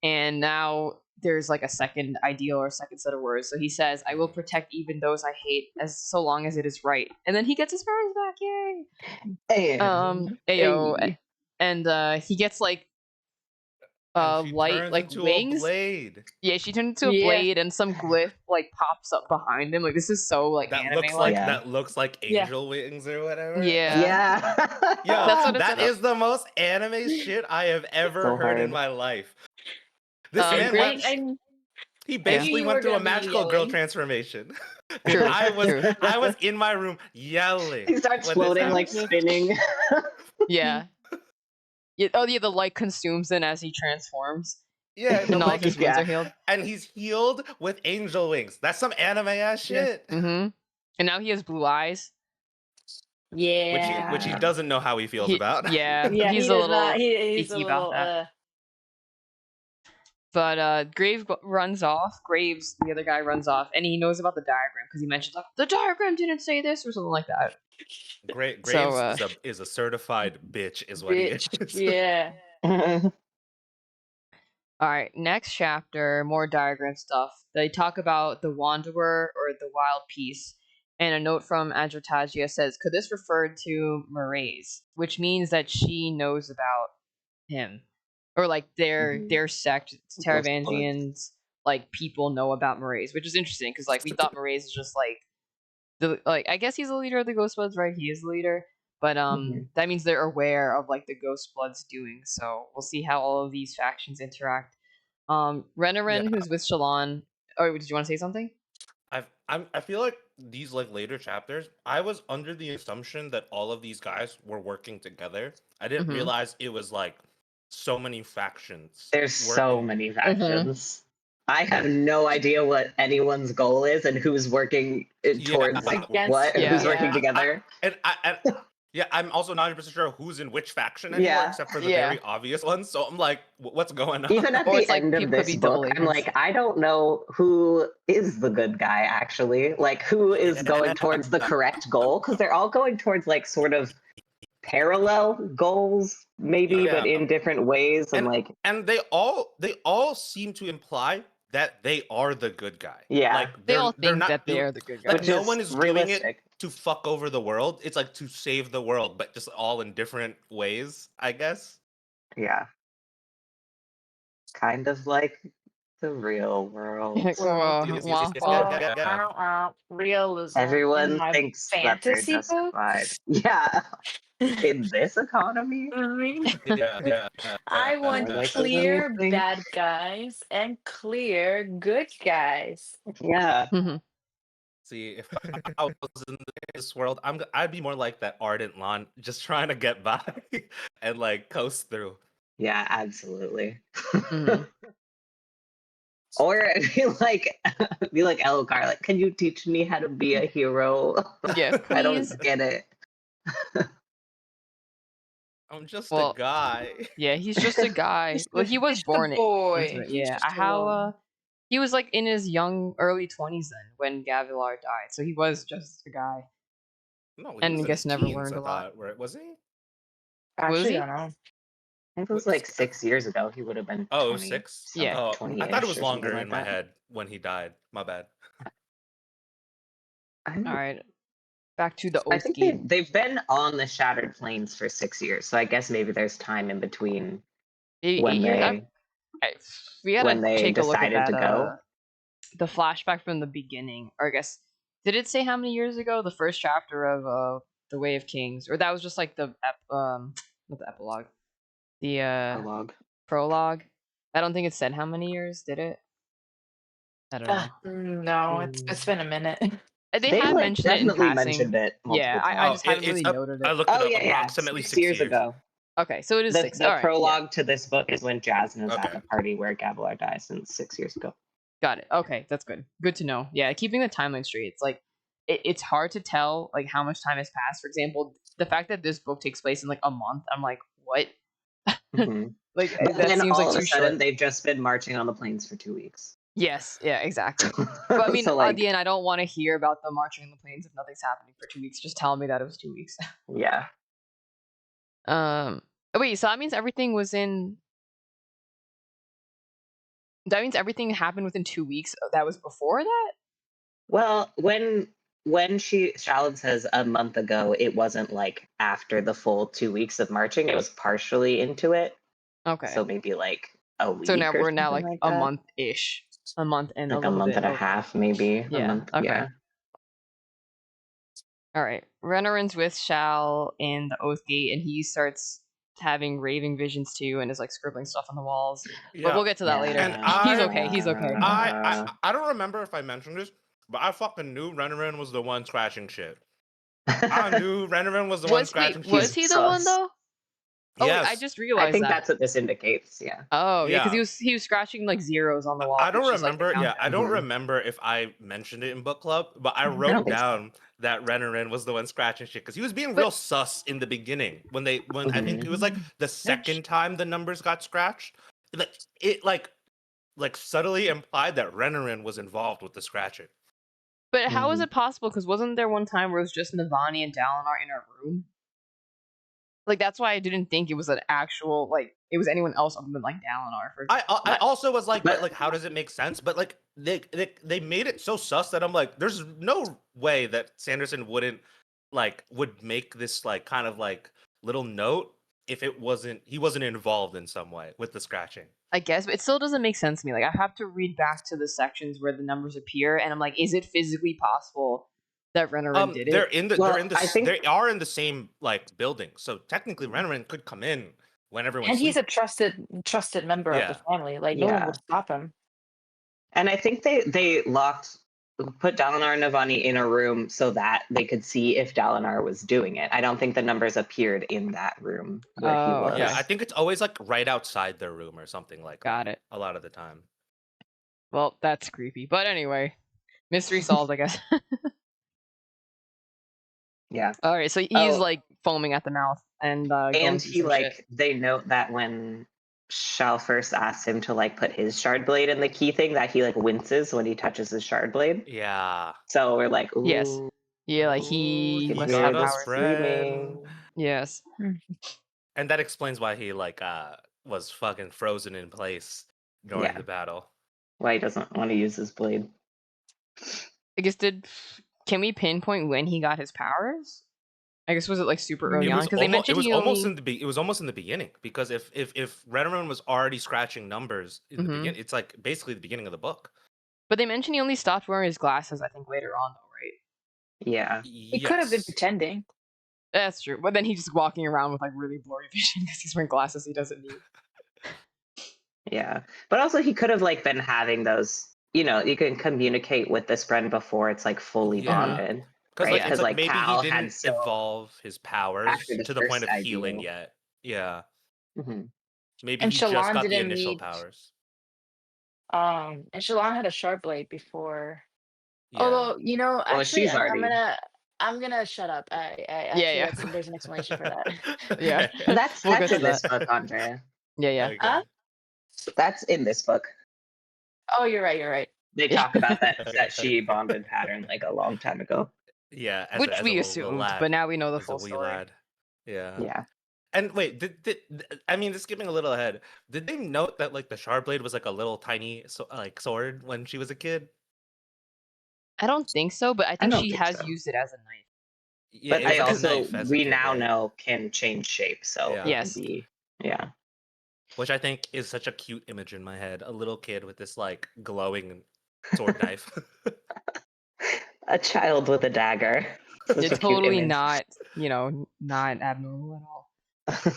And now there's like a second ideal or a second set of words. So he says, "I will protect even those I hate, as so long as it is right." And then he gets his powers back, yay! Ayo, and he gets like And she light turns like into wings. a blade. Yeah, she turns into a blade, and some glyph like pops up behind him. Like this is so like That anime looks like Yeah. that looks like angel wings or whatever. Yeah. Yo, That's what it's that set up. is the most anime shit I have ever So heard in hard. my life. This man Great. went, he basically you went were through a gonna be magical girl yelling. transformation. True, I was true. I was in my room yelling. He starts when this floating, like happened. spinning. Yeah. Oh yeah, the light consumes him as he transforms. Yeah, And all of his wounds are healed. And he's healed with angel wings. That's some anime ass shit. Mm-hmm. And now he has blue eyes. Yeah. Which he doesn't know how he feels about. Yeah, Yeah, he's he a does little not. He's a icky about little. that. But Graves runs off. Graves, the other guy, runs off, and he knows about the diagram because he mentions like the diagram didn't say this or something like that. Graves So, is a certified bitch, is what he is. Yeah. All right, next chapter, more diagram stuff. They talk about the Wanderer or the Wild Piece, and a note from Adrotagia says, "Could this refer to Maraise?" Which means that she knows about him, or like their sect, Taravangians, like people know about Maraise, which is interesting because like we thought Maraise is just like I guess he's the leader of the Ghost Bloods, right? He is the leader. But that means they're aware of like the Ghost Bloods doing. So we'll see how all of these factions interact. Renarin, who's with Shalon. Oh, did you want to say something? I feel like these like later chapters, I was under the assumption that all of these guys were working together. I didn't realize it was like so many factions. There's so many factions. I have no idea what anyone's goal is and who's working towards like what and who's working together. Yeah, I'm also not 100% sure who's in which faction anymore, except for the very obvious ones. So I'm like, what's going on? Even at the end of this book, I'm like, I don't know who is the good guy, actually. Like, who is going towards the correct goal? Because they're all going towards, like, sort of parallel goals, maybe, but in different ways. And they all seem to imply that they are the good guy. Yeah. Like, they all think that they are the good guy. Like, no one is doing it to fuck over the world. It's like to save the world, but just all in different ways, I guess. Yeah. Kind of like the real world. Realism. Everyone thinks that they're fantasy justified. Yeah. In this economy? I want clear bad guys and clear good guys. Yeah. See, if I was in this world, I'd be more like that ardent lawn, just trying to get by and like coast through. Yeah, absolutely. Or be like Elgar, like, can you teach me how to be a hero? Yeah, I please. don't get it. I'm just a Well, guy. yeah, he's just a guy. Well, he was He's just a born boy. into it. He's Yeah, just how alone. he was like in his early 20s then when Gavilar died, so he was just a guy, No, he and was I in his guess never teens, learned I a lot. thought. Where was he? Was Actually, he? I don't know. I think it was like 6 years ago. He would have been Oh, it was 20, 6? Yeah. Oh, I thought it 20-ish was or something longer like in my that. head when he died. My bad. I don't- All right, back to the I think Oathkeep. they've been on the Shattered Plains for 6 years, so I guess maybe there's time in between 8 when years. they We gotta take a look at decided that. to go. The flashback from the beginning, or I guess, did it say how many years ago? The first chapter of the Way of Kings, or that was just like the not the epilogue, the Prologue. prologue. I don't think it said how many years. Did it? I don't know. No, it's been a minute. They They have like mentioned it in definitely passing. mentioned it multiple Yeah, I times. just haven't really It's up. noted I it. looked it Oh up. yeah, Approximately 6 6 years years. ago. Okay, so it is The 6. the All right, yeah. prologue to this book is when Jasmine is at Okay. the party where Gavilar dies, and it's 6 years ago. Got it. Okay, that's good. Good to know. Yeah, keeping the timeline straight. It's like it's hard to tell like how much time has passed. For example, the fact that this book takes place in like a month, I'm like, what? Mhm. Like But that then seems all like of a too sudden, short. they've just been marching on the plains for 2 weeks. Yes, yeah, exactly. But I mean, So at the end, I don't want to hear about them marching on the plains if nothing's happening for 2 weeks. Just tell me that it was 2 weeks. yeah. Wait, so that means everything was in. That means everything happened within 2 weeks. That was before that. Well, when Shalyn says a month ago, it wasn't like after the full 2 weeks of marching. It was partially into it. Okay. So maybe like a week. So now or we're now something like that. a month-ish, a month and like a little month bit and a over. half, maybe. Yeah. A month. Okay. Yeah. All right. Renarin's with Shal in the Oathgate, and he starts having raving visions too, and is like scribbling stuff on the walls. Yeah. But we'll get to that later. And He's okay. He's okay. I don't remember if I mentioned this, but I fucking knew Renarin was the one scratching shit. I knew Renarin was the one scratching shit. Was he the one though? Oh, wait, I Yes. just realized I think that. that's what this indicates. Yeah. Oh, yeah, because Yeah. he was scratching like zeros on the wall. I don't which is, like, the remember. Yeah, I countdown. don't remember if I mentioned it in book club, but I don't wrote think so. down that Renarin was the one scratching shit because he was being real sus in the beginning when I think it was like the second time the numbers got scratched. It like subtly implied that Renarin was involved with the scratching. But how is it possible? Because wasn't there one time where it was just Navani and Dalinar in a room? Like that's why I didn't think it was an actual like it was anyone else other than like Dalinar. For I also was like, but like, how does it make sense? But like, they made it so sus that I'm like, there's no way that Sanderson would make this like kind of like little note if he wasn't involved in some way with the scratching. I guess, but it still doesn't make sense to me. Like I have to read back to the sections where the numbers appear, and I'm like, is it physically possible that Renarin did it? They are in the same like building, so technically Renarin could come in when everyone's And he's a sleeping. trusted member of the family. Like no one would stop him. And I think they put Dalinar and Navani in a room so that they could see if Dalinar was doing it. I don't think the numbers appeared in that room where he was. Yeah, I think it's always like right outside their room or something like that. Got it. A lot of the time. Well, that's creepy. But anyway, mystery solved, I guess. Yeah. All right, so he's like foaming at the mouth and he like they note that when Shal first asks him to like put his shard blade in the key thing, that he like winces when he touches his shard blade. Yeah. So we're like, ooh. Yes. Yeah, like he must got have us powers. friend. Yes. And that explains why he like was fucking frozen in place during the battle. Why he doesn't want to use his blade. I guess can we pinpoint when he got his powers? I guess was it like super early on? Because they mentioned it was almost in the beginning. Because if Renarin was already scratching numbers in the beginning, it's like basically the beginning of the book. But they mentioned he only stopped wearing his glasses, I think, later on, though, right? Yeah. He could have been pretending. That's true. But then he's just walking around with like really blurry vision because he's wearing glasses he doesn't need. Yeah. But also he could have like been having those, you can communicate with this friend before it's like fully bonded. Because like maybe Cal he didn't evolve his powers to the point of healing yet. Yeah. Mm-hmm. Maybe And he Shallan just got the didn't initial need powers. And Shalon had a sharp blade before. Yeah. Although, Well, actually, she's already. I'm gonna shut up. I actually Yeah. there's an explanation for that. Yeah. That's We'll get to in this that. book, Andrea. Yeah. Okay. Huh? That's in this book. Oh, you're right. You're right. They Yeah. talk about that she bonded pattern like a long time ago. Yeah, as Which a we little assumed, lad, but now we know the as a full wee story. lad. Yeah. Yeah. And wait, I mean, just skipping a little ahead. Did they note that like the sharp blade was like a little tiny like sword when she was a kid? I don't think so, but I I think don't she think has so. used it as a knife. Yeah, But it was they like a also knife as a we kid, now right? know can change shape, so Yeah. it Yes. can be yeah. Which I think is such a cute image in my head. A little kid with this like glowing sword knife. A child with a dagger. Such It's a cute totally image. not, not abnormal at all.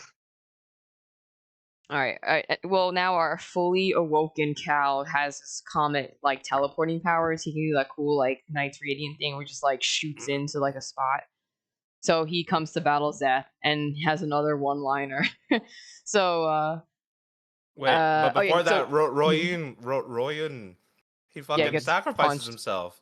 All right. Well, now our fully awoken Cal has his comet like teleporting powers. He can do that cool like Knight's Radiant thing, where he just like shoots into like a spot. So he comes to battle Zeth and has another one-liner. So Wait, but oh, yeah, before that, so Royan, he fucking gets sacrifices punched. himself.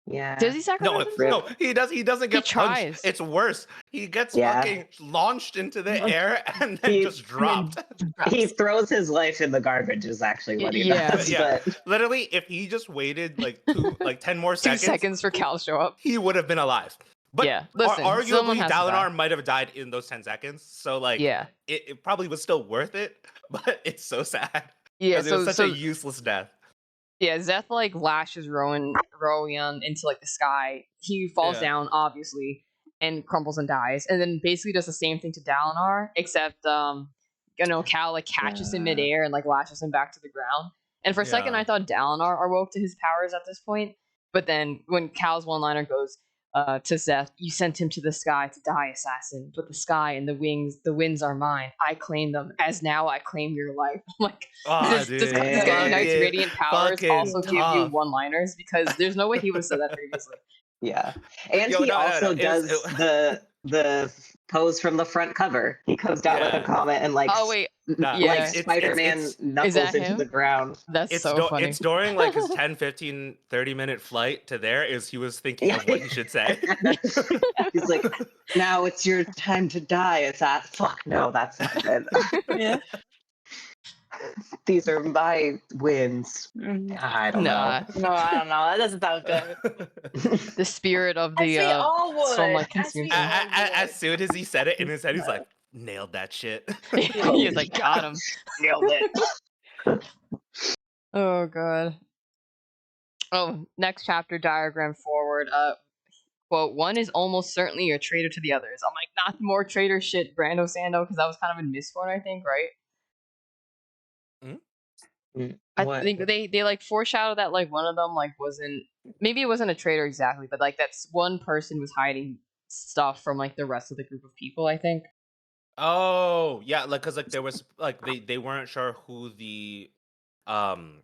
Yeah. Does he sacrifice himself? No, he does. He doesn't get punched. tries. It's worse. He gets Yeah. fucking launched into the Like, air and then he- just dropped. He throws his life in the garbage is actually what he Yeah. does. Yeah. But Literally, if he just waited like 10 more 2 seconds, seconds for Cal to show up. he would have been alive. But Yeah, listen, someone arguably, has to die. Dalinar might have died in those 10 seconds. So like, Yeah. it probably was still worth it. But it's so sad Yeah, because it was such a useless death. Yeah, Zeth like lashes Rowan into like the sky. He falls Yeah. down, obviously, and crumbles and dies. And then basically does the same thing to Dalinar, except Cal like catches him midair and like lashes him back to the ground. And for a second Yeah. I thought Dalinar awoke to his powers at this point. But then when Cal's one-liner goes to Zeth, you sent him to the sky to die, assassin. But the sky and the winds are mine. I claim them, as now I claim your life. I'm like, does getting Knight's Radiant powers also give you one-liners? Because there's no way he would have said that previously. Yeah, and he also does the pose from the front cover. He comes down with a comet and like like Spider-Man knuckles into the ground. That's so funny. It's during like his 10, 15, 30-minute flight to there is he was thinking of what he should say. He's like, now it's your time to die. It's that fuck no, that's not good. Yeah. These are my wins. I don't know. No, I don't know. That doesn't sound good. The spirit of the Stormlight consumes him. As soon as he said it in his head, he's like, nailed that shit. He's like, got him. Nailed it. Oh god. Oh, next chapter diagram forward. Quote, one is almost certainly a traitor to the others. I'm like, not more traitor shit, Brando Sando, because that was kind of in Mistborn, I think, right? I think they like foreshadow that like one of them like maybe it wasn't a traitor exactly, but like that's one person was hiding stuff from like the rest of the group of people, I think. Oh yeah, like because like there was like they weren't sure who the Khandra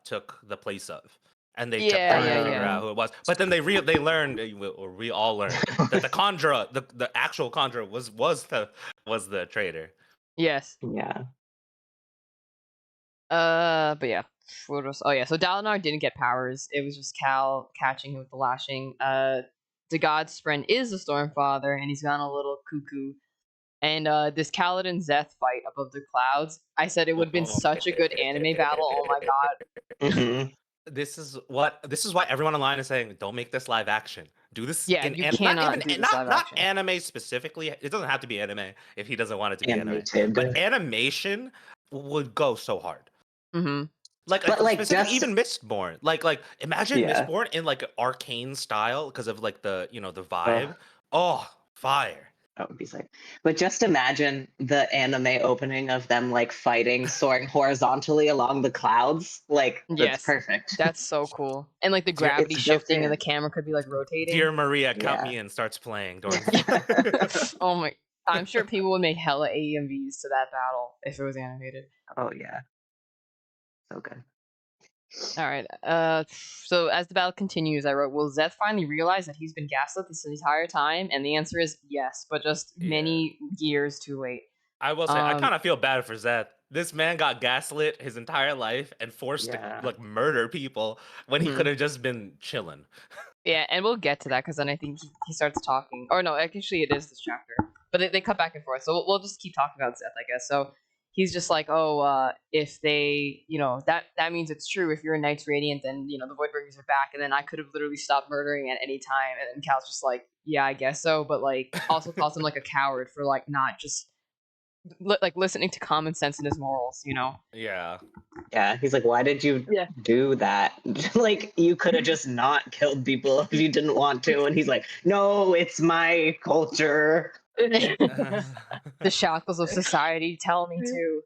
took the place of, and they kept trying to figure out who it was. But then they learned, or we all learned that the Khandra, the actual Khandra was the traitor. Yes. Yeah. But yeah. So Dalinar didn't get powers. It was just Cal catching him with the lashing. The God's friend is the Stormfather, and he's gone a little cuckoo. And this Kaladin Zeth fight above the clouds, I said it would have been such a good anime battle. Oh my god. Mm-hmm. This is why everyone online is saying, don't make this live action. Do this. Yeah, you cannot do this live action. Not anime specifically. It doesn't have to be anime if he doesn't want it to be Animated. anime. But animation would go so hard. Mm-hmm. Like just even Mistborn. Like imagine Mistborn in like an arcane style because of like the the vibe. Oh, fire. That would be sick. But just imagine the anime opening of them like fighting, soaring horizontally along the clouds. Like, that's perfect. That's so cool. And like the gravity shifting and the camera could be like rotating. Dear Maria, count me in starts playing during Oh my, I'm sure people would make hella AMVs to that battle if it was animated. Oh yeah. So good. All right. So as the battle continues, I wrote, will Zeth finally realize that he's been gaslit this entire time? And the answer is yes, but just many years too late. I will say, I kind of feel bad for Zeth This man got gaslit his entire life and forced Yeah. to like murder people when he Mhm. could have just been chilling. Yeah, and we'll get to that because then I think he starts talking. Or no, actually it is this chapter. But they cut back and forth, so we'll just keep talking about Zeth, I guess. So he's just like, oh, if they, that means it's true. If you're a Knights Radiant, then the Voidbringers are back, and then I could have literally stopped murdering at any time. And then Cal's just like, yeah, I guess so, but like also calls him like a coward for like not just like listening to common sense and his morals. Yeah. Yeah, he's like, why did you Yeah. do that? Like, you could have just not killed people if you didn't want to. And he's like, no, it's my culture. The shackles of society tell me to.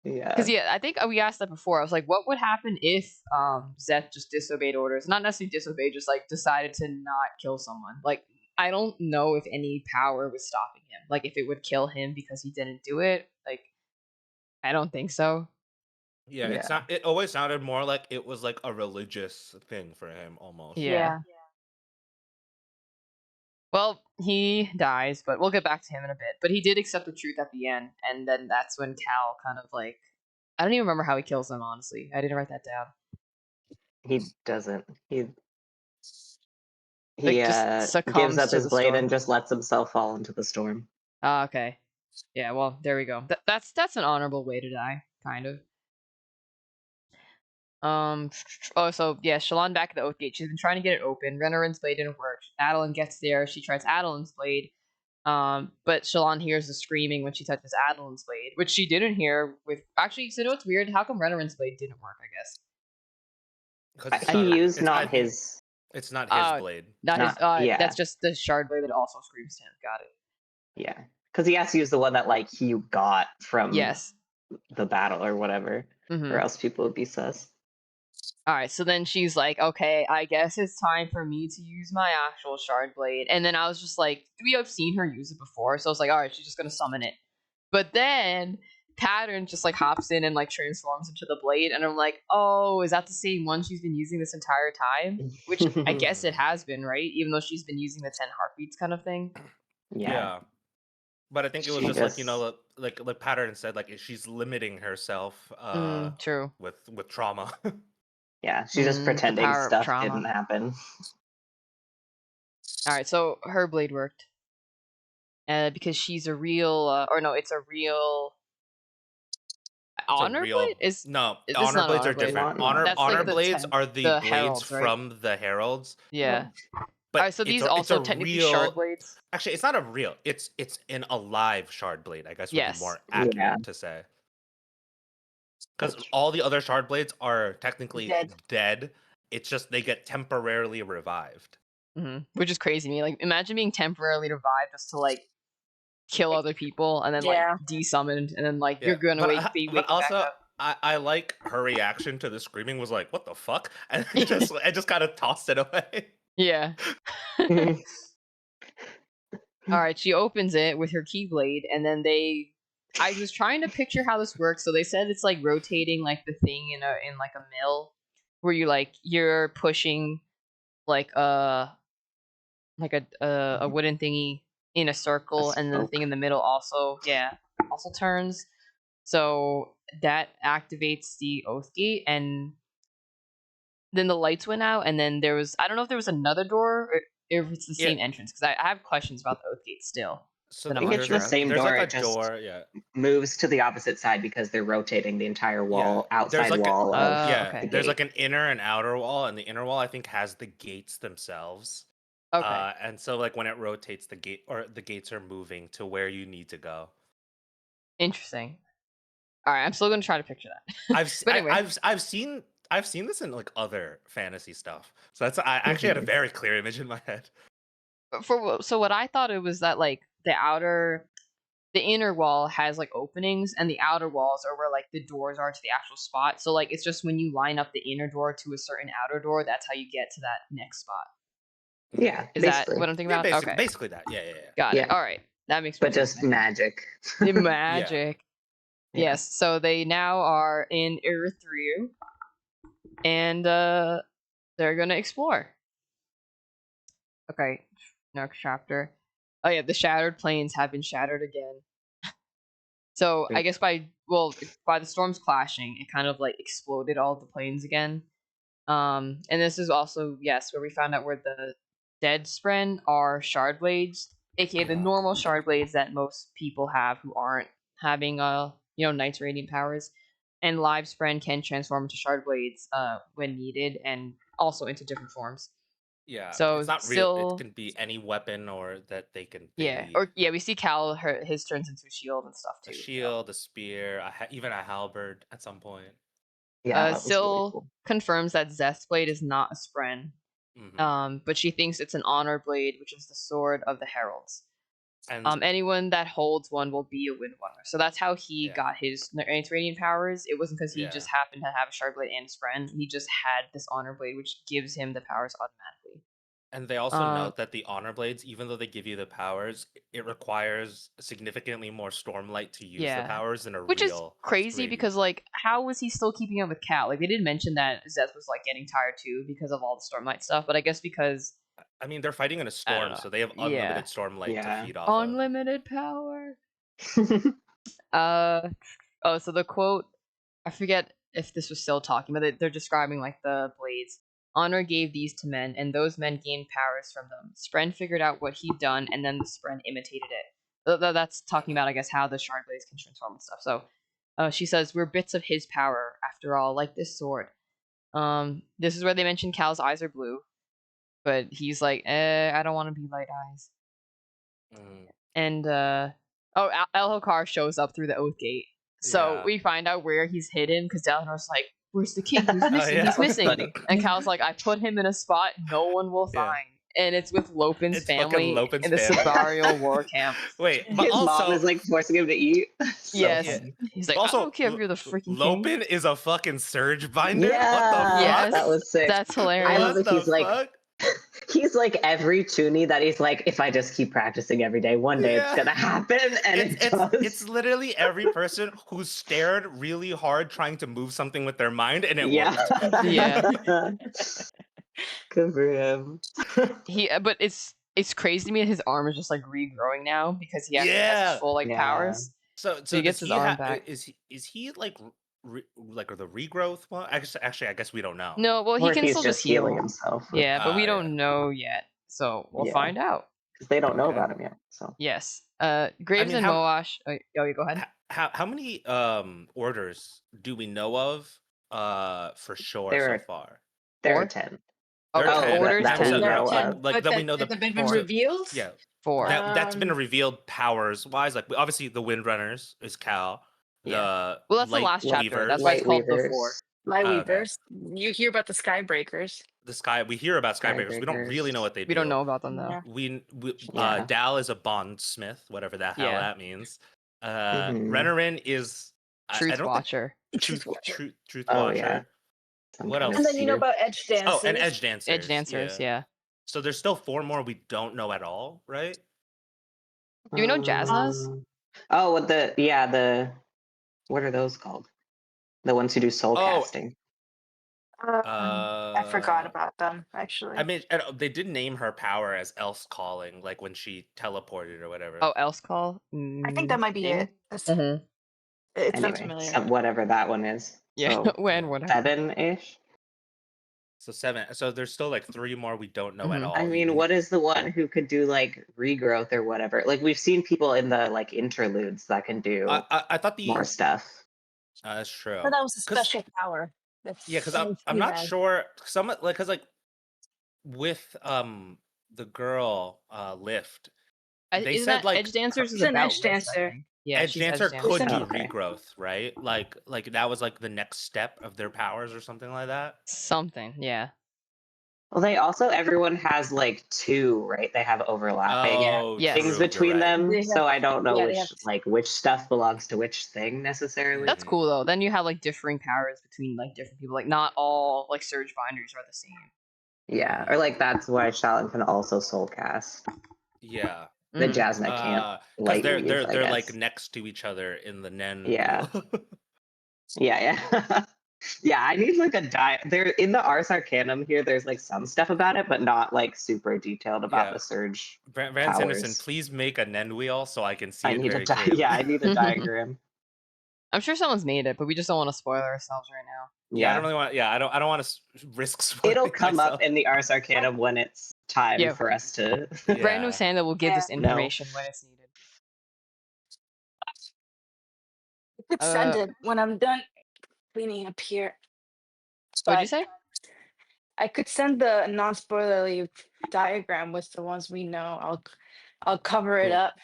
Yeah. Because I think we asked that before. I was like, what would happen if Zeth just disobeyed orders? Not necessarily disobeyed, just like decided to not kill someone. Like, I don't know if any power was stopping him. Like, if it would kill him because he didn't do it. Like, I don't think so. Yeah, Yeah. it always sounded more like it was like a religious thing for him almost. Yeah. Well, he dies, but we'll get back to him in a bit. But he did accept the truth at the end, and then that's when Cal kind of like, I don't even remember how he kills them. Honestly, I didn't write that down. He doesn't. He Like, just gives succumbs up to his the blade storm. and just lets himself fall into the storm. Ah, okay. Yeah, well, there we go. That's an honorable way to die, kind of. Oh, so yeah, Shallan back at the Oath Gate. She's been trying to get it open. Renarin's blade didn't work. Adeline gets there. She tries Adeline's blade. But Shallan hears the screaming when she touches Adeline's blade, which she didn't hear with. Actually, so you know what's weird? How come Renarin's blade didn't work? I guess. Because He used not his. It's not his Uh, blade. Not his. Yeah. That's just the shard blade that also screams to him. Got it. Yeah. Because he has to use the one that, like, he got from Yes. the battle or whatever. Mm-hmm. Or else people would be sus. All right, so then she's like, okay, I guess it's time for me to use my actual shard blade. And then I was just like, we have seen her use it before. So I was like, all right, she's just going to summon it. But then Pattern just like hops in and like transforms into the blade. And I'm like, oh, is that the same one she's been using this entire time? Which I guess it has been, right? Even though she's been using the 10 heartbeats kind of thing. Yeah. But I think it was She just like like Pattern said, like she's limiting herself True. with trauma. Yeah, she's just The pretending power of stuff trauma. didn't happen. All right, so her blade worked. Because she's a real, or no, it's a real honor blade. No, This is honor not an blades honor are blade. different. Not- That's Honor like the blades are the blades heralds, right? from the heralds. Yeah. But All right, so these also technically shard blades. Actually, it's not a real. It's an alive shard blade. I guess would be Yes. more accurate Yeah. to say. Because all the other shard blades are technically dead. It's just they get temporarily revived. Which is crazy to me. Like, imagine being temporarily revived just to like kill other people and then like de-summoned and then like you're gonna be waking also, back up. I like her reaction to the screaming was like, "What the fuck?" And I just kind of tossed it away. Yeah. All right, she opens it with her keyblade, and then I was trying to picture how this works. So they said it's like rotating like the thing in like a mill, where you're pushing like a wooden thingy in a circle, and then the thing in the middle also turns. So that activates the Oath Gate, and then the lights went out, and then I don't know if there was another door or if it's the same entrance, because I have questions about the Oath Gate still. So I think it's the same door. Like it just door, moves to the opposite side because they're rotating the entire wall, outside like wall of okay. There's like an inner and outer wall, and the inner wall I think has the gates themselves. Okay. And so like when it rotates, the gates are moving to where you need to go. Interesting. All right, I'm still gonna try to picture that. I've seen this in like other fantasy stuff. So I actually had a very clear image in my head. So what I thought it was that like the inner wall has like openings, and the outer walls are where like the doors are to the actual spot. So like it's just when you line up the inner door to a certain outer door, that's how you get to that next spot. Yeah, is that what I'm thinking about? Basically, okay, basically that. Yeah. Got it. All right, that makes. But just magic. Magic. Yes. So they now are in Eritrea, and they're gonna explore. Okay, next chapter. Oh yeah, the shattered plains have been shattered again. So I guess by well, by the storms clashing, it kind of like exploded all of the planes again. And this is also, yes, where we found out where the dead spren are shard blades, aka the normal shard blades that most people have who aren't having Knight's Radiant powers. And live spren can transform into shard blades when needed, and also into different forms. Yeah, So it's not real. It still, can be any weapon or that they yeah, need or yeah, we see Cal his turns into a shield and stuff a too. shield, a spear, even a halberd at some point. Yeah, that was really Syl cool. confirms that Zest blade is not a spren. Mhm. But she thinks it's an honor blade, which is the sword of the heralds. And Anyone that holds one will be a windrunner. So that's how he Yeah. got his Radiant powers. It wasn't because he Yeah. just happened to have a shard blade and a spren. He just had this honor blade, which gives him the powers automatically. and they also note that the honor blades, even though they give you the powers, it requires significantly more Stormlight to use the Yeah. powers than a Which is real crazy Radiant. because, like, how was he still keeping up with Cal? Like, they didn't mention that Zeth was, like, getting tired too because of all the Stormlight stuff, but I guess because I mean, they're fighting in a storm, know. so they have Yeah. unlimited Stormlight Yeah. to feed off of. unlimited power. So the quote, I forget if this was still talking, but they're describing like the blades. Honor gave these to men, and those men gained powers from them. Spren figured out what he'd done, and then the Spren imitated it. That's talking about, I guess, how the shard blades can transform and stuff. So, she says, "We're bits of his power, after all, like this sword." This is where they mention Cal's eyes are blue, but he's like, I don't want to be light eyes. Mm. And El-Hokar shows up through the Oath Gate. So Yeah. we find out where he's hidden because Dalinor's like, "Where's the king? He's missing. yeah. He's That was missing." funny. And Cal's like, "I put him in a spot no one will Yeah. find." And it's with Lopin's It's fucking family Lopin's in the family. Sibarial war camp. Wait, but His also mom is like forcing him to eat. So Yes. funny. He's like, also "I don't care if you're the freaking king." Lopin is a fucking surge binder. Yeah, What the fuck? Yes. that was sick. That's hilarious. I love What that the he's like, fuck? he's like every toonie that he's like, if I just keep practicing every day, one day it's Yeah. gonna happen, and it does. It's literally every person who stared really hard trying to move something with their mind and it worked. Yeah. Good for him. But it's crazy to me that his arm is just like regrowing now because he actually has Yeah. his full like Yeah. powers. So he gets his arm back. Is he like like the regrowth one? Actually, I guess we don't know. No, well, Or he if can he's still just just heal. healing himself. Yeah, but we Yeah. don't know yet. So we'll Yeah. find out. Because they don't know Okay. about him yet. So Yes. Graves and Moash. Oh, you go ahead. How many orders do we know of for sure There so are- far? there Four? are 10. Oh, There are Oh, 10. orders that 10. we There are know 10, of. Like but that we know that the have been four. revealed. Yeah. 4. That's been revealed powers wise. Like obviously the Windrunners is Cal. Yeah. The Well, that's the last chapter. Weavers, That's why it's called the 4. Lightweavers. You hear about the Skybreakers. the Sky. We hear about Skybreakers. We don't really Skybreakers. know what they do. We don't know about them though. Yeah. We Yeah. Dal is a bondsmith, whatever the hell Yeah. that means. Mhm. Renarin is Truth I don't Watcher. think truth Oh, watcher. yeah. Some What kind else? of And then you know seer. about Edge Dancers. Oh, and Edge Dancers. Edge Dancers, yeah. So there's still 4 more we don't know at all, right? Do you know Jasnas? Oh, what the what are those called? The ones who do soul Oh, casting. I forgot about them actually. I mean, they did name her power as Else Calling, like when she teleported or whatever. Oh, Else Call? I think that might be Yeah. it. It sounds Anyway, familiar. whatever that one is. Yeah, So, when whatever. 7-ish. So 7. So there's still like 3 more we don't know at all. I mean, what is the one who could do like regrowth or whatever? Like we've seen people in the like interludes that can do I thought more stuff. that's true. But that was a special power. Yeah, because I'm not sure. Some like because like with the girl Lift, they Isn't said that like Edge Dancers is She's an about Edge Lift, I Dancer. think. Yeah, Edge she's Dancer Edge could Dancer. do Okay. regrowth, right? Like that was like the next step of their powers or something like that. Something, yeah. Well, they also everyone has like 2, right? They have overlapping Yes. things true, you're between right. them. They have- So I don't know yeah, they which stuff belongs to which thing necessarily. That's cool though. Then you have like differing powers between like different people. Like not all like surge binders are the same. Yeah, or like that's why Shalin can also soul cast. Yeah, The Mhm. Jasna can't. because Lightly they're use, I they're like guess. next to each other in the Nen. Yeah. pool. Yeah. Yeah, I need like a there in the Ars Arcanum here. There's like some stuff about it, but not like super detailed about Yeah. the surge. Van Sanderson, Powers. please make a Nen wheel so I can see I it need very a clearly. yeah, I need a diagram. I'm sure someone's made it, but we just don't want to spoil ourselves right now. Yeah, I don't really want. Yeah, I don't want to risk spoiling It'll come myself. up in the Ars Arcanum when it's time for us to. Random Santa will give this information when it's needed. I could send it when I'm done cleaning up here. What'd you say? I could send the non-spoilerly diagram with the ones we know. I'll cover it up.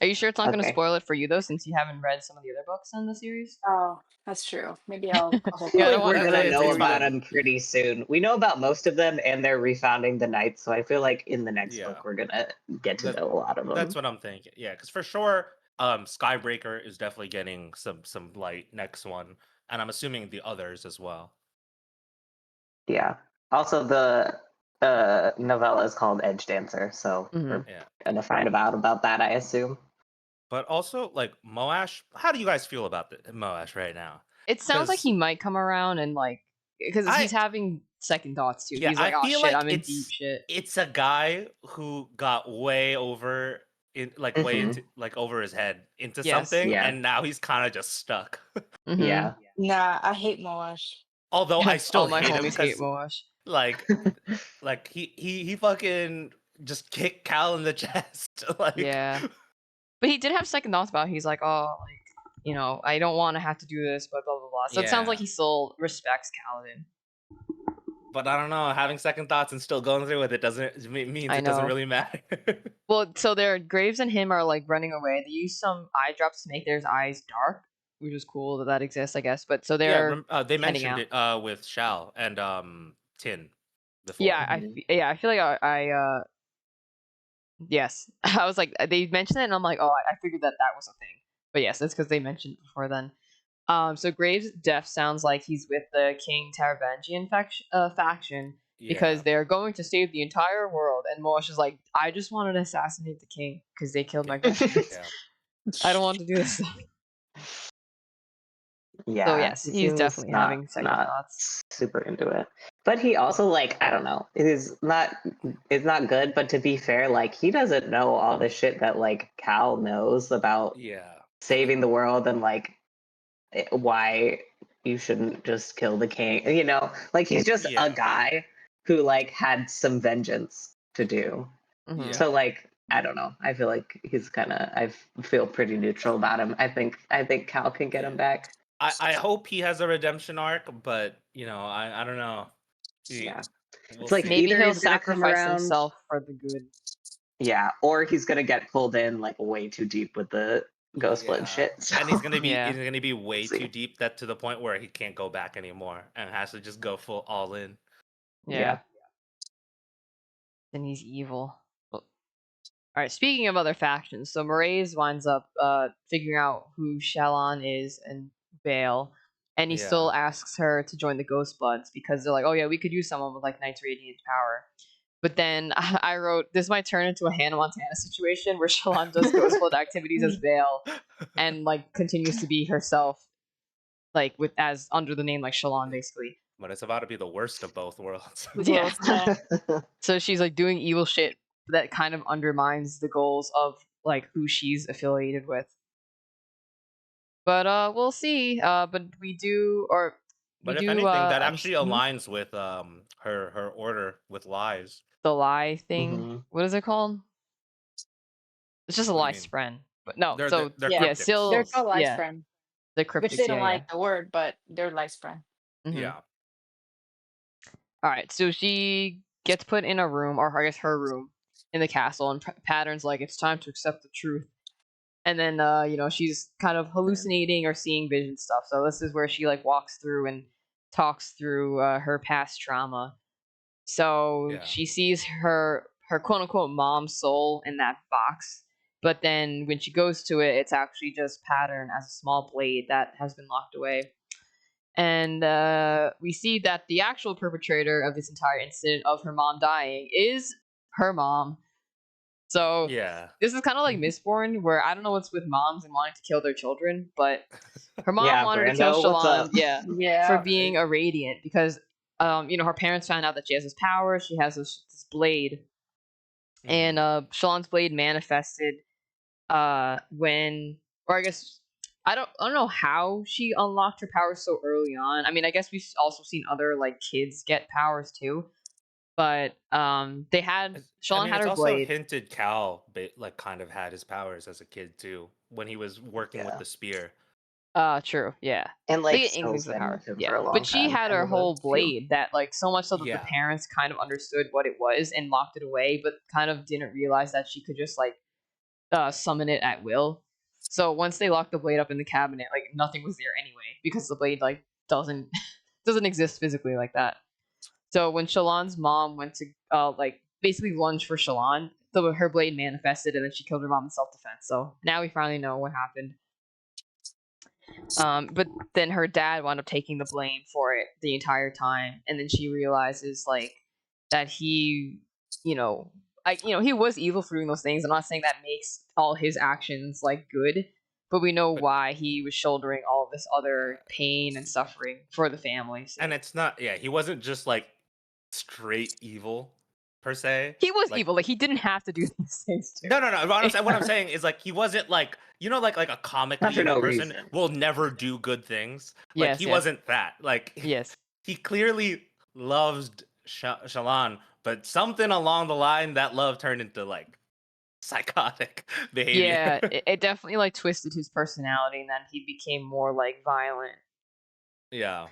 Are you sure it's not going to Okay. spoil it for you though, since you haven't read some of the other books in the series? Oh, that's true. Maybe I'll hold Yeah, I I don't feel like want we're to gonna ruin know it. about them pretty soon. We know about most of them, and they're refounding the Knights. So I feel like in the next book we're gonna get to know a lot of them. That's what I'm thinking. Yeah, because for sure, Skybreaker is definitely getting some light next one, and I'm assuming the others as well. Yeah. Also, the novella is called Edge Dancer, so we're gonna find about that, I assume. But also, like Moash, how do you guys feel about Moash right now? It sounds like he might come around and like, because he's having second thoughts too. Yeah, he's like, I oh feel shit, like I'm in deep shit. It's a guy who got way over way into over his head into something, and now he's kind of just stuck. Yeah. Nah, I hate Moash. Although I still all my hate him homies hate because Moash. like he fucking just kicked Cal in the chest. Yeah, but he did have second thoughts about it. He's like, oh, like, you know, I don't want to have to do this, but blah blah blah. So it sounds like he still respects Kaladin. But I don't know, having second thoughts and still going through with it doesn't really matter. Well, so their Graves and him are like running away. They use some eye drops to make their eyes dark, which is cool that exists, I guess. But so they're they mentioned it with Shao and Tin before. Yeah, I feel like I yes, I was like they mentioned it, and I'm like, oh, I figured that was a thing. But yes, that's because they mentioned it before then. So Graves' death sounds like he's with the King Taravangian faction because they're going to save the entire world. And Moash is like, I just wanted to assassinate the king because they killed my grandparents. I don't want to do this stuff. Yeah. So yes, he's definitely having second thoughts. Super into it. But he also, like, I don't know, it's not good, but to be fair, like, he doesn't know all the shit that, like, Cal knows about saving the world and, like, why you shouldn't just kill the king, you know? Like, he's just a guy who, like, had some vengeance to do. So, like, I don't know. I feel like he's I feel pretty neutral about him. I think Cal can get him back. I hope he has a redemption arc, but, you know, I don't know. It's like maybe either he'll he's gonna come sacrifice around, himself for the good. Yeah, or he's gonna get pulled in like way too deep with the Ghostblood shit. So. And he's gonna be way too deep that to the point where he can't go back anymore and has to just go full all in. Yeah. Then he's evil. Well, all right. Speaking of other factions, so Mraize winds up figuring out who Shalon is and Vale, and he still asks her to join the Ghostbloods because they're like, oh yeah, we could use someone with like Knight's Radiant power. But then I wrote, this might turn into a Hannah Montana situation where Shalon does Ghostblood activities as Vale and like continues to be herself, like as under the name like Shalon basically. But it's about to be the worst of both worlds. Yeah. So she's like doing evil shit that kind of undermines the goals of like who she's affiliated with. But we'll see. But we do, or but if anything, that actually aligns with her order with lies. The lie thing. What is it called? It's just a lie spren. But no, they're still they're called lie spren. The cryptic, which they don't like the word, but they're lie spren. Yeah. All right, so she gets put in a room, or I guess her room, in the castle, and Pattern's like, it's time to accept the truth. And then, you know, she's kind of hallucinating or seeing vision stuff. So this is where she like walks through and talks through her past trauma. So she sees her quote unquote mom's soul in that box. But then when she goes to it, it's actually just Pattern as a small blade that has been locked away. And we see that the actual perpetrator of this entire incident of her mom dying is her mom. So this is kind of like Mistborn, where I don't know what's with moms and wanting to kill their children, but her mom wanted to kill Shalon, for being a Radiant because, you know, her parents found out that she has this power. She has this blade, and Shalon's blade manifested when, or I guess I don't know how she unlocked her powers so early on. I mean, I guess we've also seen other like kids get powers too, but they had I Shalon mean, had it's her also blade. hinted Cal like kind of had his powers as a kid too when he was working with Yeah. the spear. True, yeah. And They like get Still's inklings of the been power, with him yeah. for a long But she time. had Kind her of a whole few. blade that like so much so that the Yeah. parents kind of understood what it was and locked it away, but kind of didn't realize that she could just like summon it at will. So once they locked the blade up in the cabinet, like nothing was there anyway because the blade like doesn't doesn't exist physically like that. So when Shalon's mom went to like basically lunge for Shalon, her blade manifested and then she killed her mom in self defense. So now we finally know what happened. But then her dad wound up taking the blame for it the entire time, and then she realizes like that he, you know, he was evil for doing those things. I'm not saying that makes all his actions like good, but we know But why he was shouldering all this other pain and suffering for the family's and sake. it's not he wasn't just like straight evil per se. He was Like evil. Like he didn't have to do these things too. no. What I'm saying is like he wasn't like like a comically Not for evil no person reason. will never do good things. Like Yes, he yes, wasn't that. Like yes. he clearly loved Shalon, but something along the line that love turned into like psychotic behavior. Yeah, it definitely like twisted his personality, and then he became more like violent. Yeah.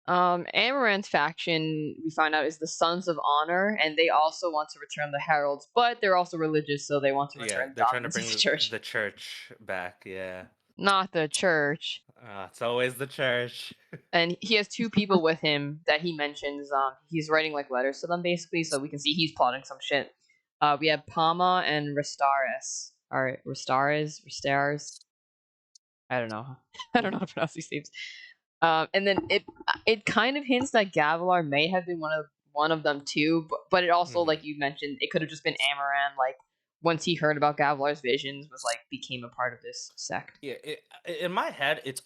Amaranth's faction, we find out, is the Sons of Honor, and they also want to return the Heralds, but they're also religious, so they want to Yeah, return they're trying to dominance of bring the church. the church back. Yeah. Not the church. It's always the church. And he has two people with him that he mentions. He's writing like letters to them basically, so we can see he's plotting some shit. We have Palma and Restares. Or Restares. I don't know. I don't know how to pronounce these names. And then it kind of hints that Gavilar may have been one of them too, but it also, Mhm. like you mentioned, it could have just been Amaran. Like once he heard about Gavilar's visions, was like became a part of this sect. Yeah, in my head, it's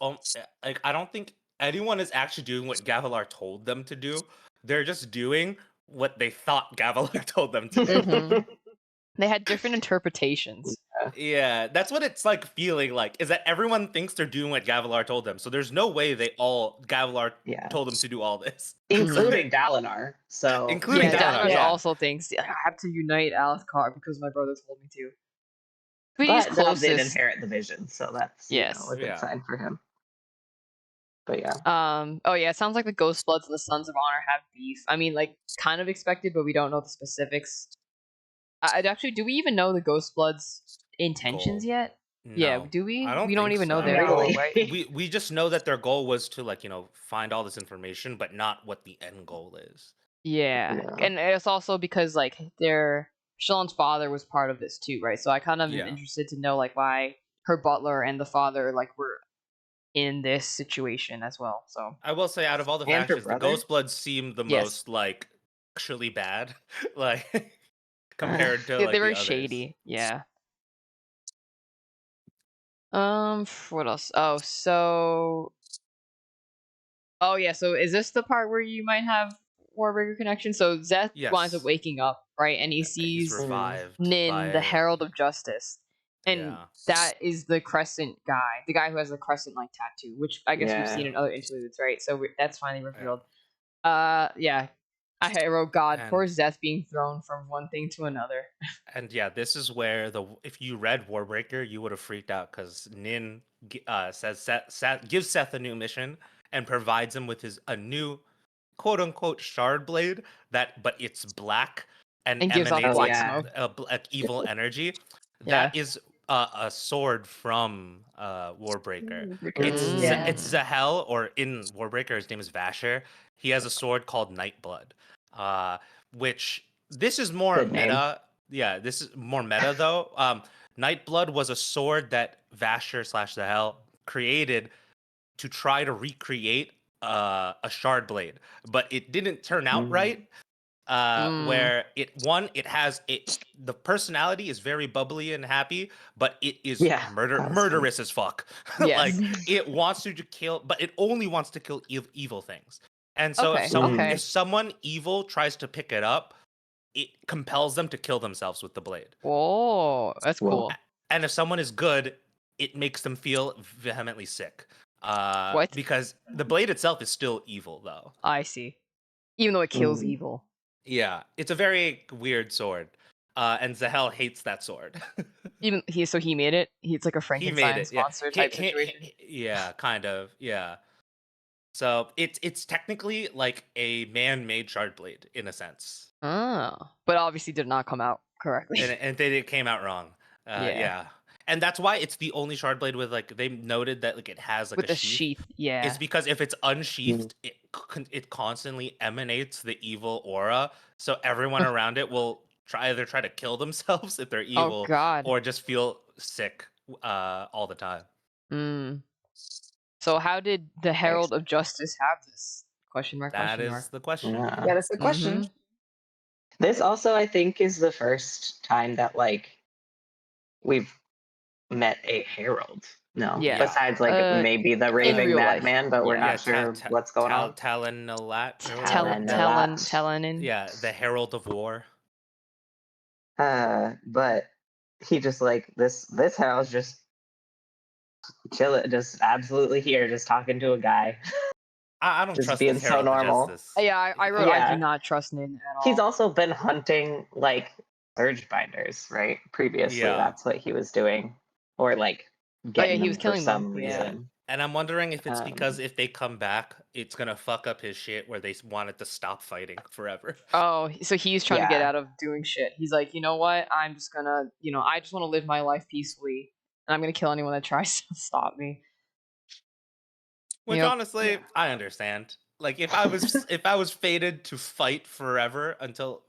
like I don't think anyone is actually doing what Gavilar told them to do. They're just doing what they thought Gavilar told them to do. Mhm. They had different interpretations. Yeah, that's what it's like feeling like. Is that everyone thinks they're doing what Gavilar told them. So there's no way Gavilar Yeah. told them to do all this. Including Dalinar. So Including Yeah, Dalinar, Dalinar yeah. also thinks I have to unite Alethkar because my brother told me to. But he's But Dom did closest. inherit the vision, so that's Yes. a good Yeah. sign for him. But yeah. Oh yeah, it sounds like the Ghost Bloods and the Sons of Honor have beef. I mean, like, kind of expected, but we don't know the specifics. I'd actually, do we even know the Ghost Bloods' intentions Goal. yet? Yeah, No, do we? I don't We don't think even know so. their Not goal, really. right? We just know that their goal was to like find all this information, but not what the end goal is. Yeah, Yeah. and it's also because like Shalon's father was part of this too, right? So I kind of am Yeah. interested to know like why her butler and the father like were in this situation as well. So I will say, out of all the And her factions, the brother? Ghost Bloods seem the Yes. most like actually bad, like compared to they, like they're the very others. shady. Yeah. What else? Oh yeah, so is this the part where you might have Warbreaker connection? So Zeth winds up Yes. waking up, right? And he He's sees revived Nin, by the Herald of Justice. And Yeah. that is the Crescent guy, the guy who has the Crescent like tattoo, which I guess we've Yeah. seen in other interludes, right? So that's finally revealed. Yeah. I wrote, God, poor And- Zeth being thrown from one thing to another. And yeah, this is where if you read Warbreaker, you would have freaked out because Nin says gives Seth a new mission and provides him with a new quote unquote shard blade but it's black and And gives off emanates black yeah. smoke. like evil energy. Yeah. That is a sword from Warbreaker. Yeah. It's Zahel, or in Warbreaker, his name is Vasher. He has a sword called Nightblood, which this is more Good name. meta. Yeah, this is more meta though. Nightblood was a sword that Vasher / Zahel created to try to recreate a shard blade, but it didn't turn out right. Where it has the personality is very bubbly and happy, but it is Yeah, murderous as fuck. Yes. Like it wants to kill, but it only wants to kill evil things. And so Okay, if someone evil tries to pick it up, it compels them to kill themselves with the blade. Whoa, that's Whoa. cool. And if someone is good, it makes them feel vehemently sick. What? Because the blade itself is still evil, though. I see. Even though it kills Mm. evil. Yeah, it's a very weird sword, and Zahel hates that sword. Even he made it. It's like a He made Frankenstein it, yeah. monster type situation. Yeah, kind of, yeah. So it's technically like a man-made shard blade in a sense, Oh, but obviously did not come out correctly. and it came out wrong. Yeah. Yeah, and that's why it's the only shard blade with like they noted that like it has like With a the sheath. sheath, yeah. It's because if it's unsheathed, it constantly emanates the evil aura, so everyone around it will either try to kill themselves if they're Oh evil, God. or just feel sick all the time. Mm. So how did the Herald of Justice have this? Question mark. That Question is mark. the question. Yeah. Yeah, that's the question. Mhm. This also, I think, is the first time that like we've met a herald. No, Yeah. besides like maybe the raving real life. madman, but we're Yeah. not sure what's going on. Talanalat. Talanalat. Yeah, the Herald of War. But he just like this herald's just chill, just absolutely here, just talking to a guy. I don't Just trust being this so Herald of normal. Justice. Yeah, I wrote I Yeah. do not trust Nin at all. He's also been hunting like surge binders, right? Previously, Yeah. that's what he was doing, or like yeah, getting he was them for killing them, some yeah. reason. And I'm wondering if it's because if they come back, it's gonna fuck up his shit where they wanted to stop fighting forever. Oh, so he's trying to get Yeah. out of doing shit. He's like, you know what? I'm just gonna, I just want to live my life peacefully, and I'm gonna kill anyone that tries to stop me. Which Yep. honestly, I understand. Like if I was fated to fight forever until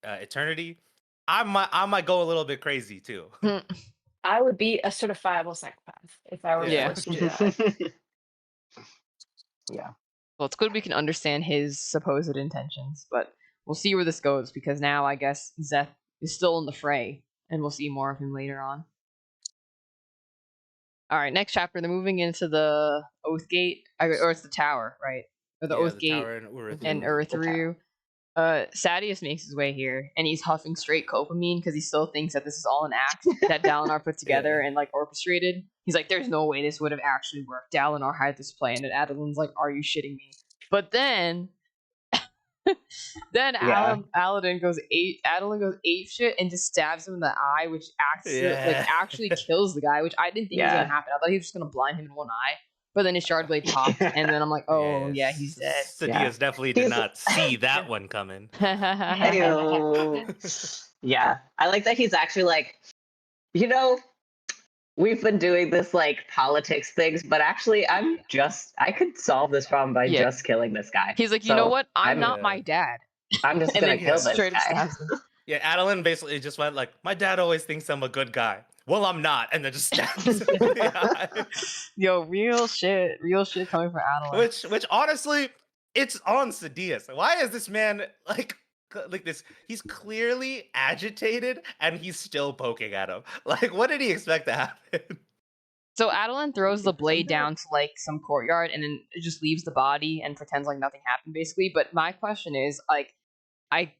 eternity, I might go a little bit crazy too. I would be a certifiable psychopath if I were Yeah. forced to do that. Yeah. Well, it's good we can understand his supposed intentions, but we'll see where this goes because now I guess Zeth is still in the fray, and we'll see more of him later on. All right, next chapter. They're moving into the Oath Gate, or it's the tower, right? Or the Oath Gate tower in Urithiru. and Urithiru. Sadeas makes his way here, and he's huffing straight copamine because he still thinks that this is all an act that Dalinar put together and like orchestrated. He's like, "There's no way this would have actually worked. Dalinar had this plan," and Adelin's like, "Are you shitting me?" But then, Aladin goes ape shit and just stabs him in the eye, which actually kills the guy, which I didn't think was gonna happen. I thought he was just gonna blind him in one eye. But then his shard blade popped, and then I'm like, oh, yeah, he's dead. Sadeas definitely did not see that one coming. Yeah. I like that he's actually like, we've been doing this like politics things, but actually I could solve this problem by just killing this guy. He's like, you know what? I'm not my dad. I'm just gonna kill this straight up guy. stabs him. Yeah, Adeline basically just went like, my dad always thinks I'm a good guy. Well, I'm not, and then just stabs him in the eye. Yo, real shit coming from Adeline. Which honestly, it's on Sadeas. Why is this man like this? He's clearly agitated, and he's still poking at him. Like, what did he expect to happen? So Adeline throws the blade down to like some courtyard, and then it just leaves the body and pretends like nothing happened, basically. But my question is, like, I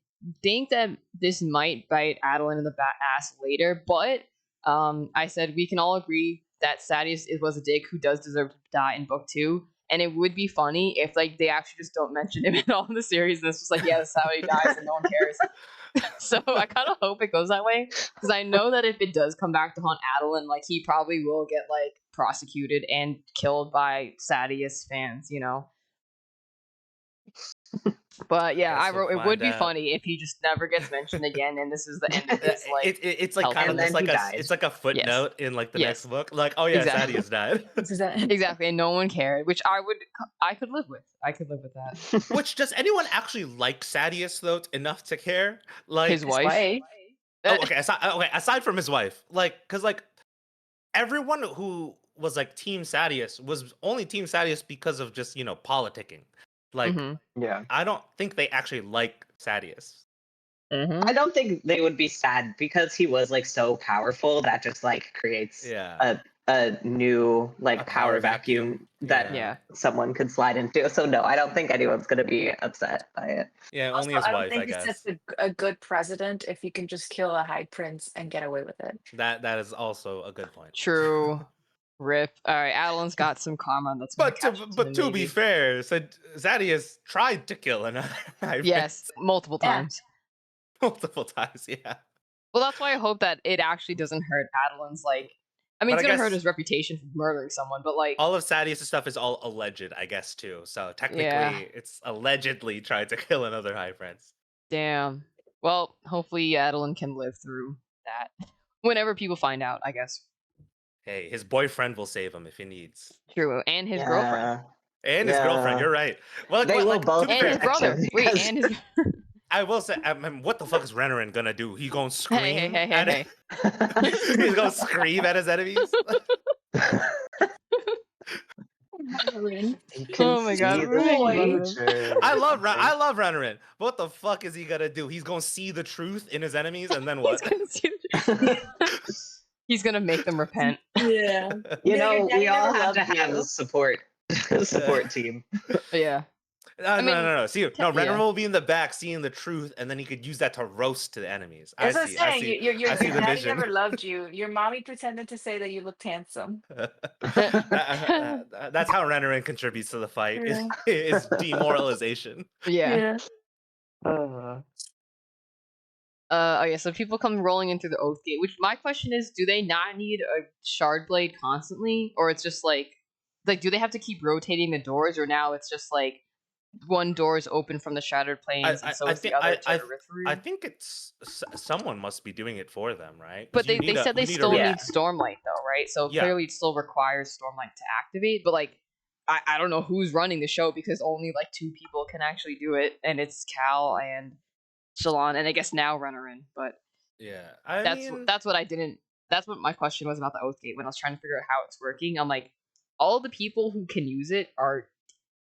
think that this might bite Adeline in the ass later, but I said we can all agree that Sadeas was a dick who does deserve to die in book 2, and it would be funny if like they actually just don't mention him at all in the series, and it's just like, yeah, that's how he dies, and no one cares. So I kind of hope it goes that way, because I know that if it does come back to haunt Adeline, like he probably will get like prosecuted and killed by Sadeas fans, But yeah, I wrote it would be funny if he just never gets mentioned again, and this is the end of his like. It's like kind of just like it's like a footnote in like the next book. Like, oh yeah, Sadeas died. Exactly, and no one cared, which I could live with. I could live with that. Which, does anyone actually like Sadeas though enough to care? Like his wife. Oh, okay. Aside from his wife, like, because like everyone who was like Team Sadeas was only Team Sadeas because of just politicking. Like, I don't think they actually like Sadeas. I don't think they would be sad because he was like so powerful that just like creates a a new power vacuum that Yeah. someone could slide into. So no, I don't think anyone's going to be upset by it. Yeah, Also, only his I don't wife, think I it guess. sets a good precedent if you can just kill a high prince and get away with it. That is also a good point. True. Rip. All right, Adeline's got some karma that's gonna catch up to him, to be maybe. fair, Zadius tried to kill another high Yes, prince multiple Yeah. times. multiple times. Yeah. Well, that's why I hope that it actually doesn't hurt Adeline's I mean, But it's I gonna hurt guess- his reputation for murdering someone, but All of Sadius' stuff is all alleged, I guess, too. So technically, Yeah. it's allegedly tried to kill another high prince. damn. Well, hopefully Adeline can live through that. Whenever people find out, I guess. Hey, his boyfriend will save him if he needs. True, and his girlfriend. And his girlfriend, you're right. Well, They will both to be And fair, his brother. him Wait, because- and his I will say, what the fuck is Renarin gonna do? He gonna scream hey. at it? He's gonna scream at his enemies? Oh my God, we're making fun of I love Renarin. What the fuck is he gonna do? He's gonna see the truth in his enemies, and then what? He's gonna make them repent. Yeah. You Yeah, know, your dad we all never have to loved have you. a support team. Yeah. No, mean, no. See, no, Renarin yeah. will be in the back seeing the truth, and then he could use that to roast to the enemies. I As I was see. saying, your I see the daddy vision. never loved you. Your mommy pretended to say that you looked handsome. That's how Renarin contributes to the fight. Yeah. Is demoralization. Yeah. Uh, Oh yeah, so people come rolling in through the Oath Gate, which my question is, do they not need a shard blade constantly? Or it's just like do they have to keep rotating the doors, or now it's just like one door is open from the Shattered Plains and so is the other to Rithru? I think it's someone must be doing it for them, right? 'Cause But you they need a- said they you need a still re- need Stormlight though, right? So Yeah. clearly it still requires Stormlight to activate, but I don't know who's running the show because only 2 people can actually do it, and it's Cal and Shalon, and I guess now Renarin, but Yeah, that's what my question was about the Oath Gate when I was trying to figure out how it's working. I'm like, all the people who can use it are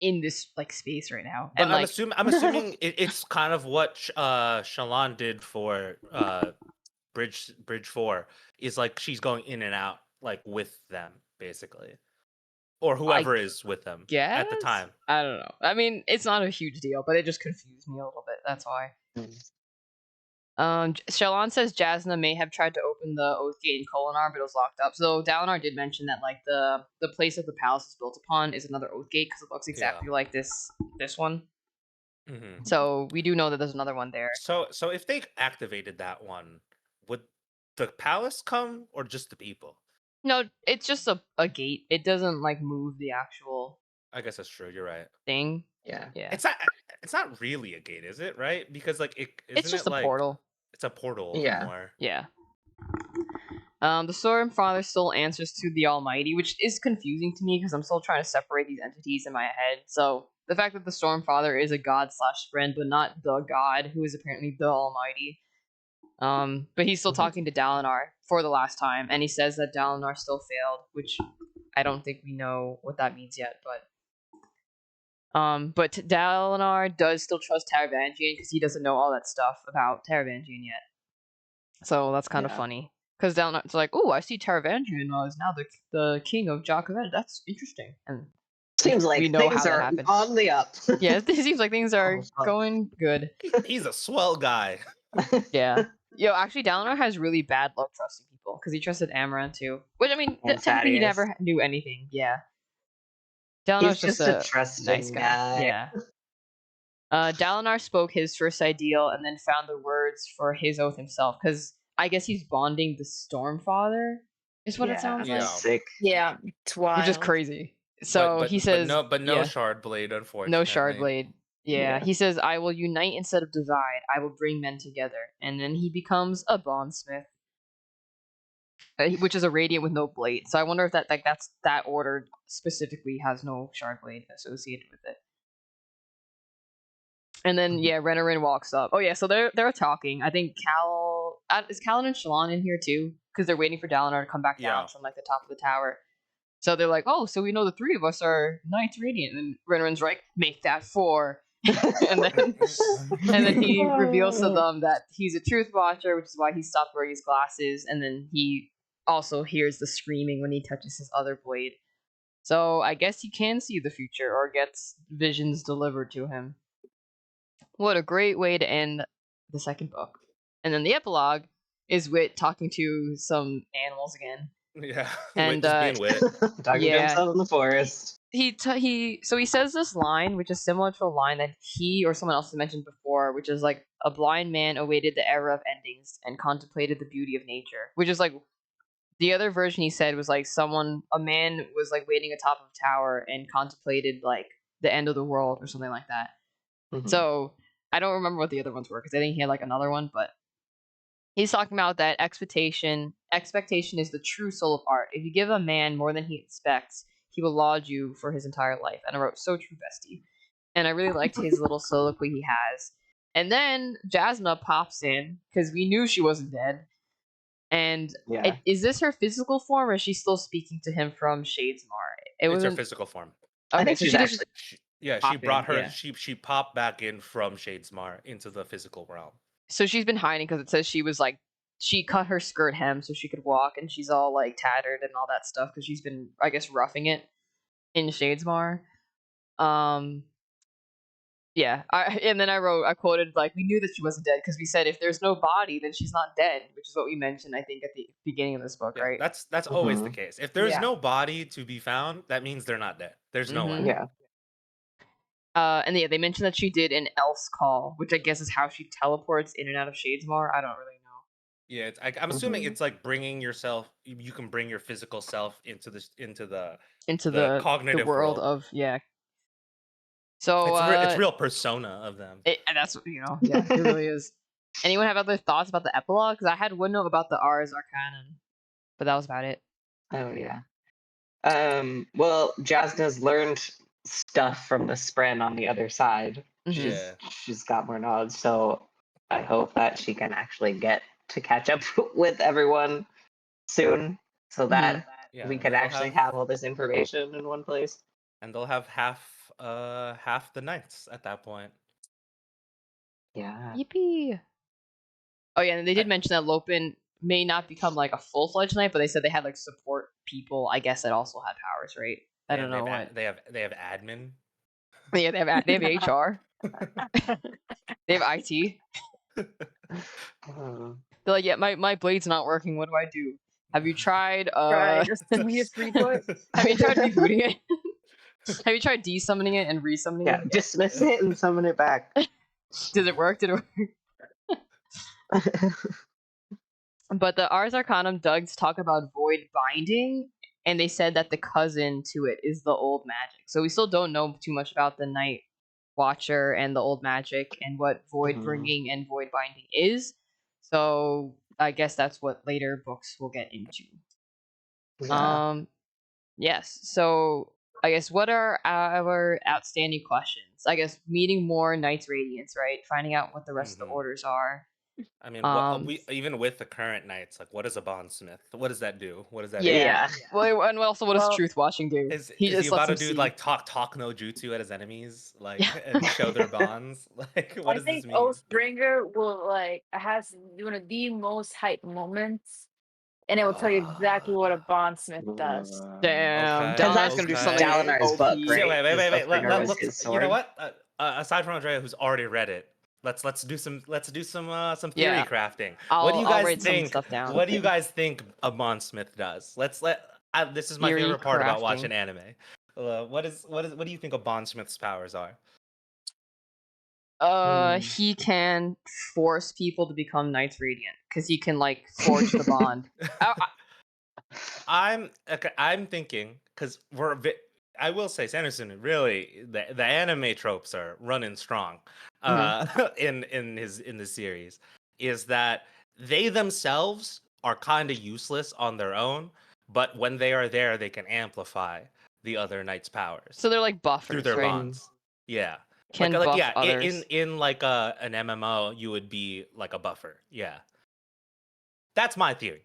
in this space right now. But And I'm assuming it's kind of what Shalon did for Bridge 4 is she's going in and out with them basically, or whoever is with them at the guess? time. I don't know. I mean, it's not a huge deal, but it just confused me a little bit. That's why. Shalon says Jasna may have tried to open the Oath Gate in Kholinar, but it was locked up. So Dalinar did mention that the place that the palace is built upon is another Oath Gate because it looks exactly like this one. Mm-hmm. So we do know that there's another one there. So if they activated that one, would the palace come or just the people? No, it's just a gate. It doesn't move the actual I guess that's true. You're right. thing. yeah. Yeah. It's not really a gate, is it? Right? Because It's just a portal. It's a portal. Yeah. More. Yeah. The Stormfather still answers to the Almighty, which is confusing to me because I'm still trying to separate these entities in my head. So the fact that the Stormfather is a god/friend, but not the god, who is apparently the Almighty. But he's still talking to Dalinar for the last time, and he says that Dalinar still failed, which I don't think we know what that means yet, but Dalinar does still trust Taravangian because he doesn't know all that stuff about Taravangian yet. So that's kind of funny. Because Dalinar's like, oh, I see Taravangian is now the king of Jakaven. That's interesting. And Seems like we know things how that are happened. on the up. Yeah, it seems like things are fuck. going good. He's a swell guy. Yeah. Yo, actually, Dalinar has really bad luck trusting people because he trusted Amaranth too. Which, I mean, And technically he Thaddeus. never knew anything. Yeah. Dalinar's He's just a trusting nice guy. Yeah. Dalinar spoke his first ideal and then found the words for his oath himself because I guess he's bonding the Stormfather, is what it sounds Yeah. like. Sick. Yeah, it's wild. Which is crazy. So he says, no yeah, shard blade, unfortunately. no shard blade. Yeah, Yeah. he says, I will unite instead of divide. I will bring men together. And then he becomes a bondsmith, which is a radiant with no blade. So I wonder if that's that order specifically has no shard blade associated with it. And then Renarin walks up. Oh yeah, so they're talking. I think is Callan and Shalon in here too, because they're waiting for Dalinar to come back down from the top of the tower. So they're like, oh, so we know the 3 of us are Knights Radiant. And Renarin's like, make that 4. and then he reveals to them that he's a truth watcher, which is why he stopped wearing his glasses. And then he also hears the screaming when he touches his other blade. So I guess he can see the future or gets visions delivered to him. What a great way to end the second book. And then the epilogue is Wit talking to some animals again. Yeah, And just being Wit. Talking to himself in the forest. He says this line, which is similar to a line that he or someone else has mentioned before, which is like a blind man awaited the era of endings and contemplated the beauty of nature. Which is like the other version he said was like a man was like waiting atop of a tower and contemplated like the end of the world or something like that. Mhm. So I don't remember what the other ones were because I think he had like another one, but he's talking about that expectation is the true soul of art. If you give a man more than he expects, he will laud you for his entire life. And I wrote, so true, bestie. And I really liked his little soliloquy he has. And then Jasmine pops in because we knew she wasn't dead. And Yeah. is this her physical form, or is she still speaking to him from Shadesmar? It's her physical form. I Okay, think so she's she actually. Yeah, she pop brought in, her. yeah. She popped back in from Shadesmar into the physical realm. So she's been hiding because it says she was like she cut her skirt hem so she could walk, and she's all like tattered and all that stuff because she's been, I guess, roughing it in Shadesmar. Yeah, and then I quoted like we knew that she wasn't dead because we said if there's no body then she's not dead, which is what we mentioned I think at the beginning of this book, Yeah, right? that's always the Mhm. case. If there's Yeah. no body to be found, that means they're not dead. There's no way. Yeah. And yeah, they mentioned that she did an else call, which I guess is how she teleports in and out of Shadesmar. I don't really know. Yeah, I'm assuming Mhm. it's like bringing yourself. You can bring your physical self into the Into the the cognitive world world. of So It's real persona of them. and that's yeah, it really is. Anyone have other thoughts about the epilogue? Because I had one note about the Ars Arcanum, but that was about it. Oh yeah. Well, Jasna's learned stuff from the Spren on the other side. Mhm. Yeah. She's got more knowledge, so I hope that she can actually get to catch up with everyone soon, so that Yeah, we and can then they'll actually have all this information in one place. and they'll have half the knights at that point. Yeah. Yippee! Oh yeah, and they did I- mention that Lopin may not become like a full-fledged knight, but they said they had like support people, I guess, that also had powers, right? I don't know what. They have admin. Yeah, they have HR. They have IT. Uh, They're like, yeah, my blade's not working. What do I do? Have you tried Right, just just report. have you tried rebooting it? Have you tried desummoning it and resummoning yeah, it? dismiss it and summon it back. Did it work? Did it work? But the Ars Arcanum does talk about void binding, and they said that the cousin to it is the old magic. So we still don't know too much about the Night Watcher and the old magic and what void Mhm. bringing and void binding is. So I guess that's what later books will get into. Yeah. Yes. So I guess what are our outstanding questions? I guess meeting more Knights Radiance, right? Finding out what the rest of the Mhm. orders are. I mean, Um, we even with the current knights, like, what is a bondsmith? What does that do? What does that Yeah. do? Well, and also, what does Well, Truth Watching do? Is He is he just lets about to him do see. like talk no jutsu at his enemies, like Yeah. and show their bonds? Like, what I does this think mean? Oathbringer will has one of the most hype moments, and it will tell you exactly what a bondsmith does. Damn, Okay, Because Don's gonna do okay. something Dalinar's book, OP. Yeah, right? wait. His Let, Oathbringer was us his you know sword. what? Aside from Andrea, who's already read it, let's do some theory Yeah. crafting. I'll What do you guys write some think? stuff down. What do you guys think a bondsmith does? This is my Theory favorite part about crafting. watching anime. What do you think a bondsmith's powers are? He can force people to become Knights Radiant because he can like forge the bond. I'm thinking because I will say Sanderson really the anime tropes are running strong in the series is that they themselves are kind of useless on their own, but when they are there they can amplify the other knight's powers So they're like through buffers, their right? bonds. Yeah. Can Like buff yeah, others. in like an MMO you would be like a buffer. Yeah. That's my theory.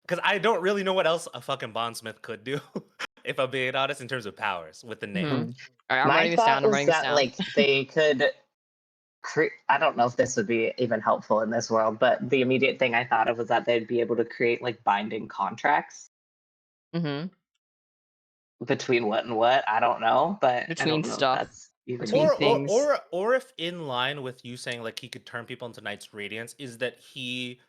Because I don't really know what else a fucking bondsmith could do, if I'm being honest, in terms of powers with the name. All right, I'm My writing this thought down. I'm is writing this that down. like they could I don't know if this would be even helpful in this world, but the immediate thing I thought of was that they'd be able to create like binding contracts Mm-hmm. between what and what. I don't know, but I Between don't know if stuff. that's even Between Or, useful. things. or if in line with you saying like he could turn people into Knights Radiance, is that he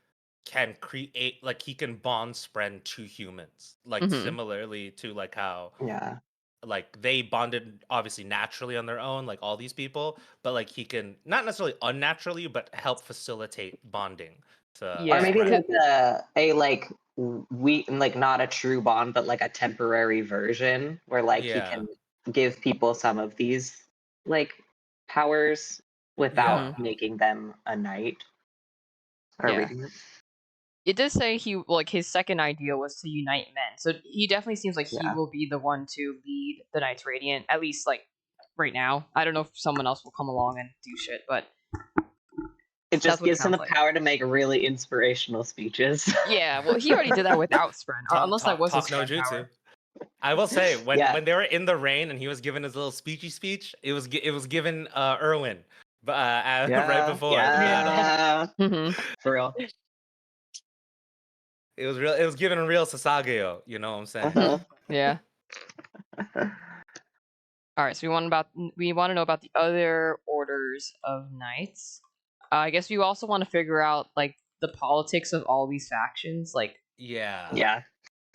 can create, like he can bond Spren to humans, like Mhm. similarly to like how Yeah. like they bonded obviously naturally on their own, like all these people, but like he can not necessarily unnaturally, but help facilitate bonding to Yeah, Or maybe Spren. like a like we like not a true bond, but like a temporary version where like he Yeah. can give people some of these like powers without making them a knight or Yeah. reading it. It does say he like his second idea was to unite men, so he definitely seems like he Yeah. will be the one to lead the Knights Radiant, at least like right now. I don't know if someone else will come along and do shit, but It that's just what it gives him the sounds like. power to make really inspirational speeches. Yeah, well, he already did that without Spren, unless that was his no Spren jutsu. power. I will say when Yeah. when they were in the rain and he was given his little speechy speech, it was given Erwin, but right before the battle. Yeah. Mhm. For real. It was real. It was given a real Sasageo. You know what I'm saying? Uh-huh. Yeah. All right, so we want to know about the other orders of knights. I guess we also want to figure out like the politics of all these factions, like Yeah. Yeah.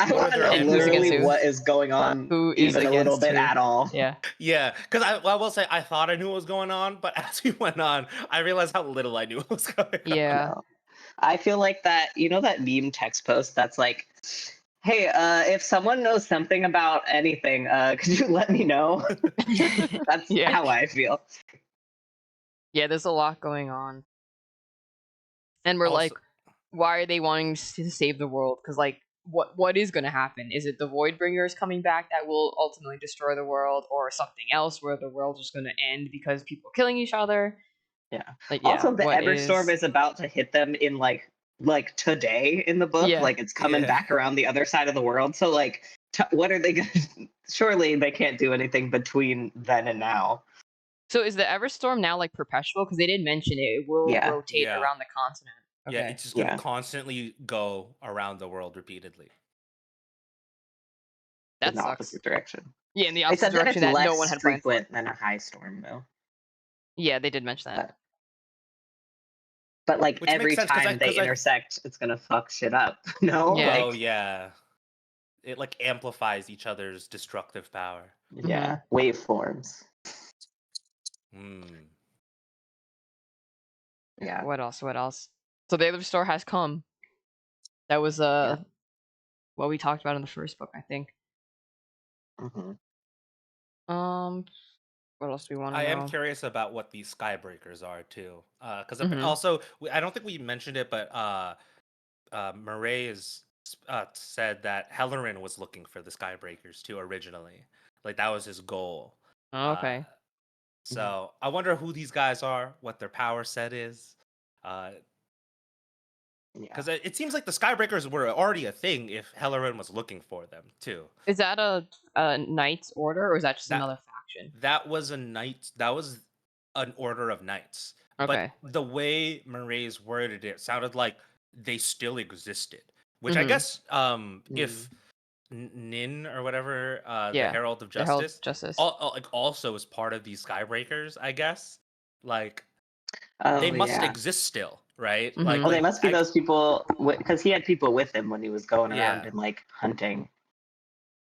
I What are want to their know and who's against literally who? what is going on Who is even a little against bit who? at all. Yeah. Yeah, because I will say I thought I knew what was going on, but as we went on, I realized how little I knew what was going on. Yeah. No. I feel like that, you know, that meme text post that's like, hey, if someone knows something about anything, could you let me know? That's Yeah. how I feel. Yeah, there's a lot going on. And we're Also- like, why are they wanting to save the world? Because like what is going to happen? Is it the Voidbringers coming back that will ultimately destroy the world, or something else where the world is going to end because people are killing each other? Yeah. Like, yeah, Also, the what Everstorm is about to hit them in like today in the book. Yeah. Like it's coming Yeah. back around the other side of the world. So like, what are they going to? Surely they can't do anything between then and now. So is the Everstorm now like perpetual? Because they didn't mention it. It will Yeah. rotate Yeah. around the continent. Okay. Yeah, it's just gonna Yeah. constantly go around the world repeatedly. That In the sucks. opposite direction. Yeah, in the They opposite said that direction it's that no less one had planned for. frequent than a high storm, though. Yeah, they did mention that. But like Which makes every sense, 'cause time they I- intersect, it's gonna fuck shit up. No, Yeah. Oh like yeah, it like amplifies each other's destructive power. yeah, waveforms. Hmm. Yeah. What else? What else? So the other store has come. That was what we talked about in the first book, I think. hmm What else do we want to I know? am curious about what these Skybreakers are too, because Mhm. also I don't think we mentioned it, but Murray is said that Hellerin was looking for the Skybreakers too originally, like that was his goal. Oh, okay. So I wonder who these guys are, what their power set is. Yeah. Because it seems like the Skybreakers were already a thing if Hellerin was looking for them too. Is that a knight's order, or is that just That- another faction? That was a knight. That was an order of knights. Okay. But the way Murray's worded it sounded like they still existed. Which I Mhm. guess if Nin or whatever, the Yeah, Herald of the Herald Justice, of Justice. like also is part of these Skybreakers, I guess. Like Oh, they must yeah. exist still, right? Mhm. Like Oh, they must be I- those people because he had people with him when he was going around Yeah. and like hunting.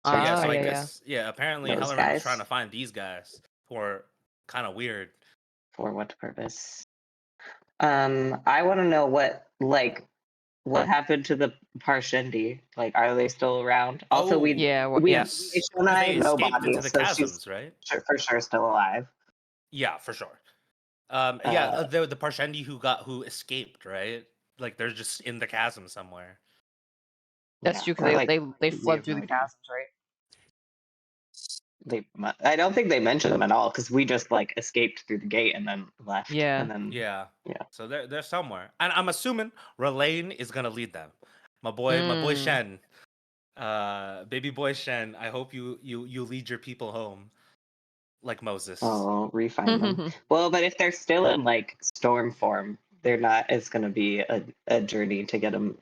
So yeah, Ah, so I yeah, guess apparently Those Hellerin was guys. trying to find these guys who are kind of weird. For what purpose? I want to know what happened to the Parshendi. Like, are they still around? Also, Oh, we Yeah. we yes. Shonai, They no escaped body, into the so chasms, she's right? for sure still alive. Yeah, for sure. Uh, the Parshendi who escaped, right? Like they're just in the chasm somewhere. That's yeah, true, or, because like, they we fled have through no the idea. chasms, right? I don't think they mentioned them at all because we just like escaped through the gate and then left. Yeah. And then Yeah. Yeah. So they're somewhere, and I'm assuming Relaine is gonna lead them. My boy like Moses. Oh, refine them. Well, but if they're still in like storm form, they're not. It's going to be a journey to get them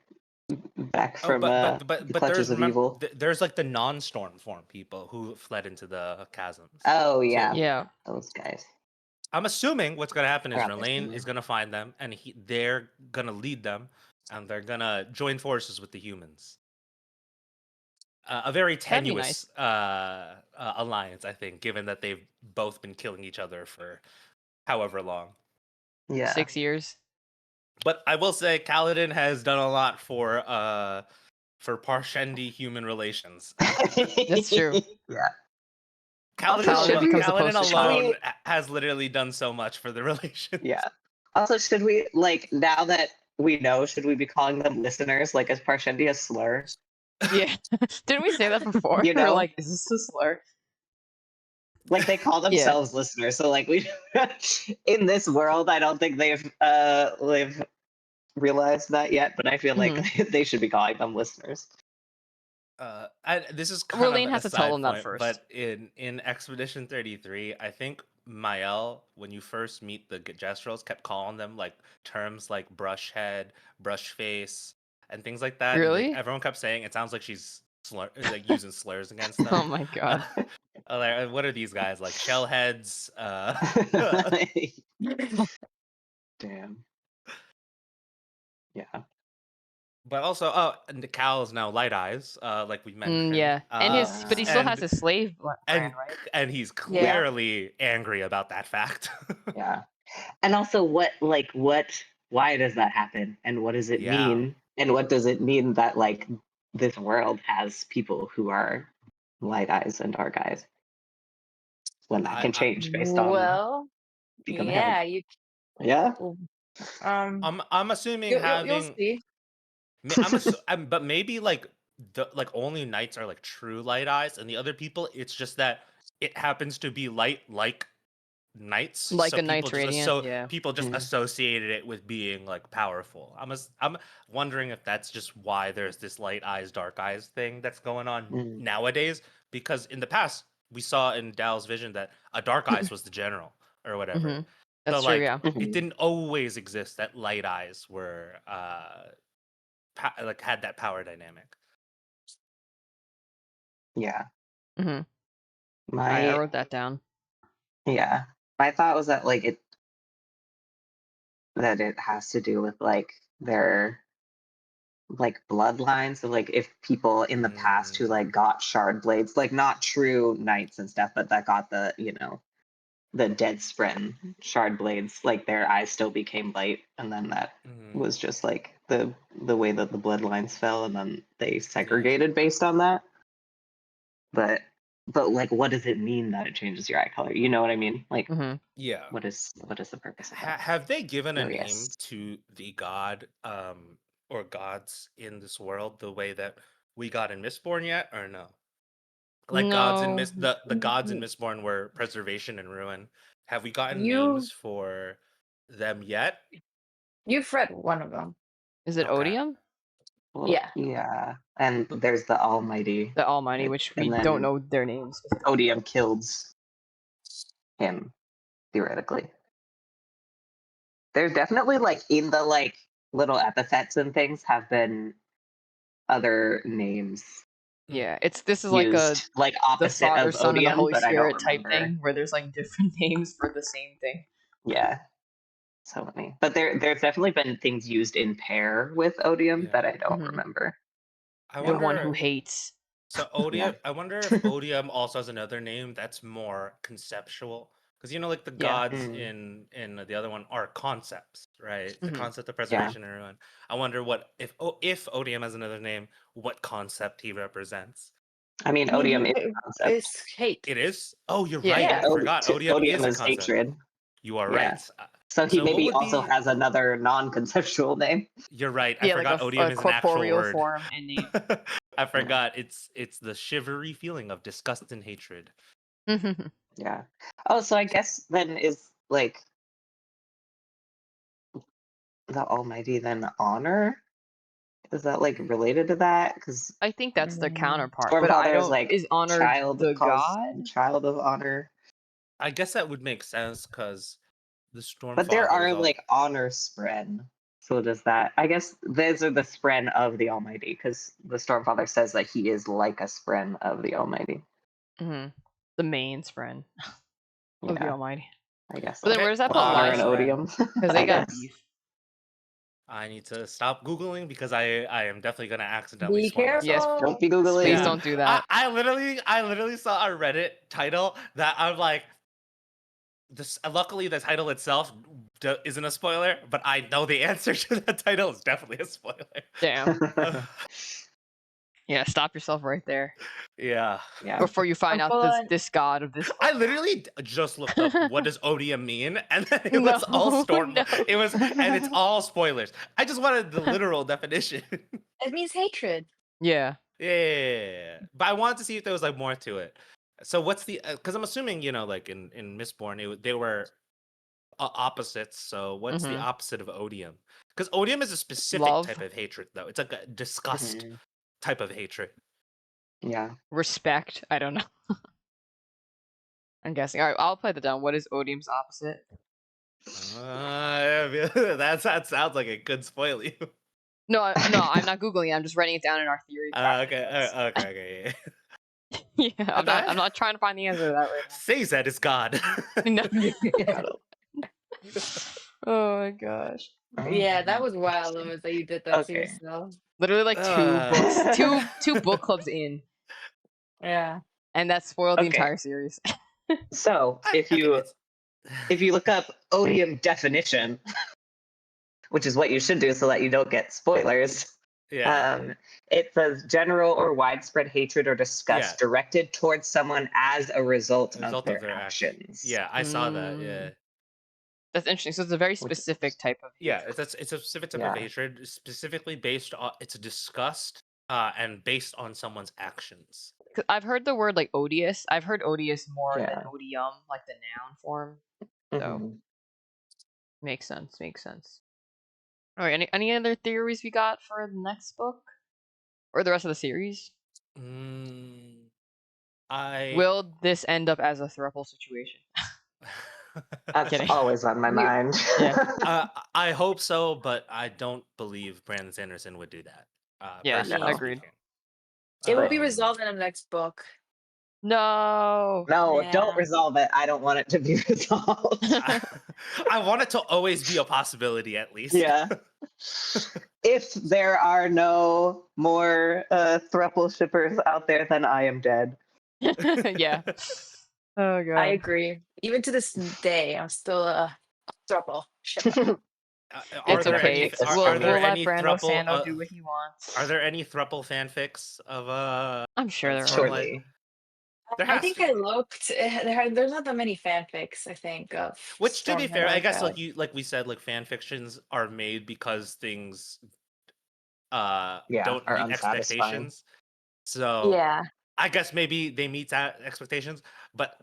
back Oh, from the but clutches there's of evil. there's like the non-storm form people who fled into the chasms. Oh too. yeah, Yeah. those guys. I'm assuming what's gonna happen is They're out there Relaine somewhere. is gonna find them, and they're gonna lead them, and they're gonna join forces with the humans. A very That'd be tenuous alliance, I think, given that they've both been killing each other for however long. Yeah. 6 years. But I will say, Kaladin has done a lot for Parshendi human relations. That's true. Yeah. Also, should we- Kaladin poster alone child. has literally done so much for the relations. Yeah. Also, should we like now that we know, should we be calling them listeners? Like, is Parshendi a slur? Yeah. Didn't we say that before? You We're know? like, is this a slur? Like they call themselves listeners, so like we in this world, I don't think they've realized that yet, but I feel like they should be calling them listeners. This is kind Relaine of has a to tell side them that point, first. but in Expedition 33, I think Mael, when you first meet the Gestrels, kept calling them like terms like brush head, brush face, and things like that. And Really? everyone kept saying it sounds like she's like using slurs against them. Oh my god. Like, what are these guys like? Shell heads. Damn. Yeah. But also, and the Cal is now Light Eyes, like we mentioned. Yeah. And but he still has his slave brand, right? And he's clearly angry about that fact. Yeah. And also, why does that happen? And what does it mean? And what does it mean that, like, this world has people who are light eyes and dark eyes? When that can change based on. Well, becoming yeah, heavy. you. Yeah. I'm assuming You'll see. but maybe like only knights are like true light eyes, and the other people, it's just that it happens to be light like knights, Like so a knight's radiant, yeah. people just associated it with being like powerful. I'm wondering if that's just why there's this light eyes dark eyes thing that's going on nowadays, because in the past we saw in Dal's vision that a dark eyes was the general or whatever. That's so true, like yeah. it didn't always exist that light eyes were like had that power dynamic. Yeah. I wrote that down. Yeah. My thought was that like it has to do with like their like bloodlines. So like if people in the past who like got shard blades, like not true knights and stuff, but that got the, the dead spren shard blades, like their eyes still became light, and then that was just like the way that the bloodlines fell, and then they segregated based on that. But like, what does it mean that it changes your eye color? You know what I mean? Like, yeah. What is the purpose of that? Have they given a name to the god or gods in this world the way that we got in Mistborn yet, or no? Like gods in the gods in Mistborn were preservation and ruin. Have we gotten names for them yet? You've read one of them. Is it Odium? Well, yeah. And there's the Almighty. The Almighty, which we don't know their names. Odium kills him, theoretically. There's definitely like in the like little epithets and things have been other names. Yeah, this is used, like a like opposite the Father, of Son, Odium, and the Holy but Spirit I don't type thing, where there's like different names for the same thing. Yeah. So many. But there's definitely been things used in pair with Odium that I don't remember. The one who hates. So Odium, I wonder if Odium also has another name that's more conceptual, because like the gods in the other one are concepts, right? The concept of preservation and ruin. I wonder what if Odium has another name, what concept he represents. I mean, Odium is a concept. It's hate. It is? Oh, you're Yeah, right. yeah. I forgot. Odium is a concept. hatred. You are right. So he maybe also has another non-conceptual name. You're right. I forgot like Odium is an actual word. Form and name. I forgot. It's the shivery feeling of disgust and hatred. Yeah. Oh, so I guess then is like the Almighty then honor? Is that like related to that? Because I think that's the counterpart. Stormfather But I don't. is like Is honor child the calls god? child of honor. I guess that would make sense because the Stormfather. But there are all... like honor spren. So does that? I guess those are the spren of the Almighty, because the Stormfather says that he is like a spren of the Almighty. Mm-hmm. The main friend of the Almighty. I guess. But then where's that put honor and live odium? Because they got beef. I need to stop Googling because I am definitely gonna accidentally Be spoil careful. Yes, myself. Don't be Googling. Please don't do that. I literally saw a Reddit title that I'm like, this. Luckily, the title itself isn't a spoiler, but I know the answer to that title is definitely a spoiler. Damn. Yeah, stop yourself right there. Yeah. Before you find out this god of this. I literally just looked up what does odium mean, and then it was all storm. No. It was, and it's all spoilers. I just wanted the literal definition. It means hatred. Yeah. Yeah, but I wanted to see if there was like more to it. So what's the? Because I'm assuming like in Mistborn, they were opposites. So what's the opposite of odium? Because odium is a specific type of hatred, though. It's like a disgust type of hatred. Yeah. Respect. I don't know. I'm guessing. All right, I'll play that down. What is odium's opposite? That sounds like it could spoil you. No, I'm not googling it. I'm just writing it down in our theory. Okay. Yeah, I'm not trying to find the answer to that right now. Sazed is God. No. Oh my gosh. Yeah, that was wild that you did that to Okay. yourself. Literally like two books, two book clubs in, Yeah. and that spoiled the Okay. entire series. So if you look up odium definition, which is what you should do so that you don't get spoilers. Yeah. It says general or widespread hatred or disgust directed towards someone as a result of their actions. Yeah, I saw that. Yeah. That's interesting. So it's a very specific type of hatred. Yeah, it's a specific type of hatred, specifically based on it's a disgust, and based on someone's actions. 'Cause I've heard the word like odious. I've heard odious more than odium, like the noun form. So makes sense. All right. Any other theories we got for the next book or the rest of the series? Will this end up as a throuple situation? That's always on my mind. I hope so, but I don't believe Brandon Sanderson would do that. Yeah, personally agreed. speaking. It will be resolved in the next book. No. Don't resolve it. I don't want it to be resolved. I want it to always be a possibility, at least. Yeah. If there are no more thruple shippers out there, then I am dead. Yeah. Oh god. I agree. Even to this day, I'm still a throuple shipper. It's okay. We'll let Brando Sando do what he wants. Are there any thruple fanfics of I'm sure there are. Surely. I think I looked. There's not that many fanfics. I think of. Which, to be fair, I guess like we said, like fan fictions are made because things don't meet expectations. So yeah, I guess maybe they meet that expectations, but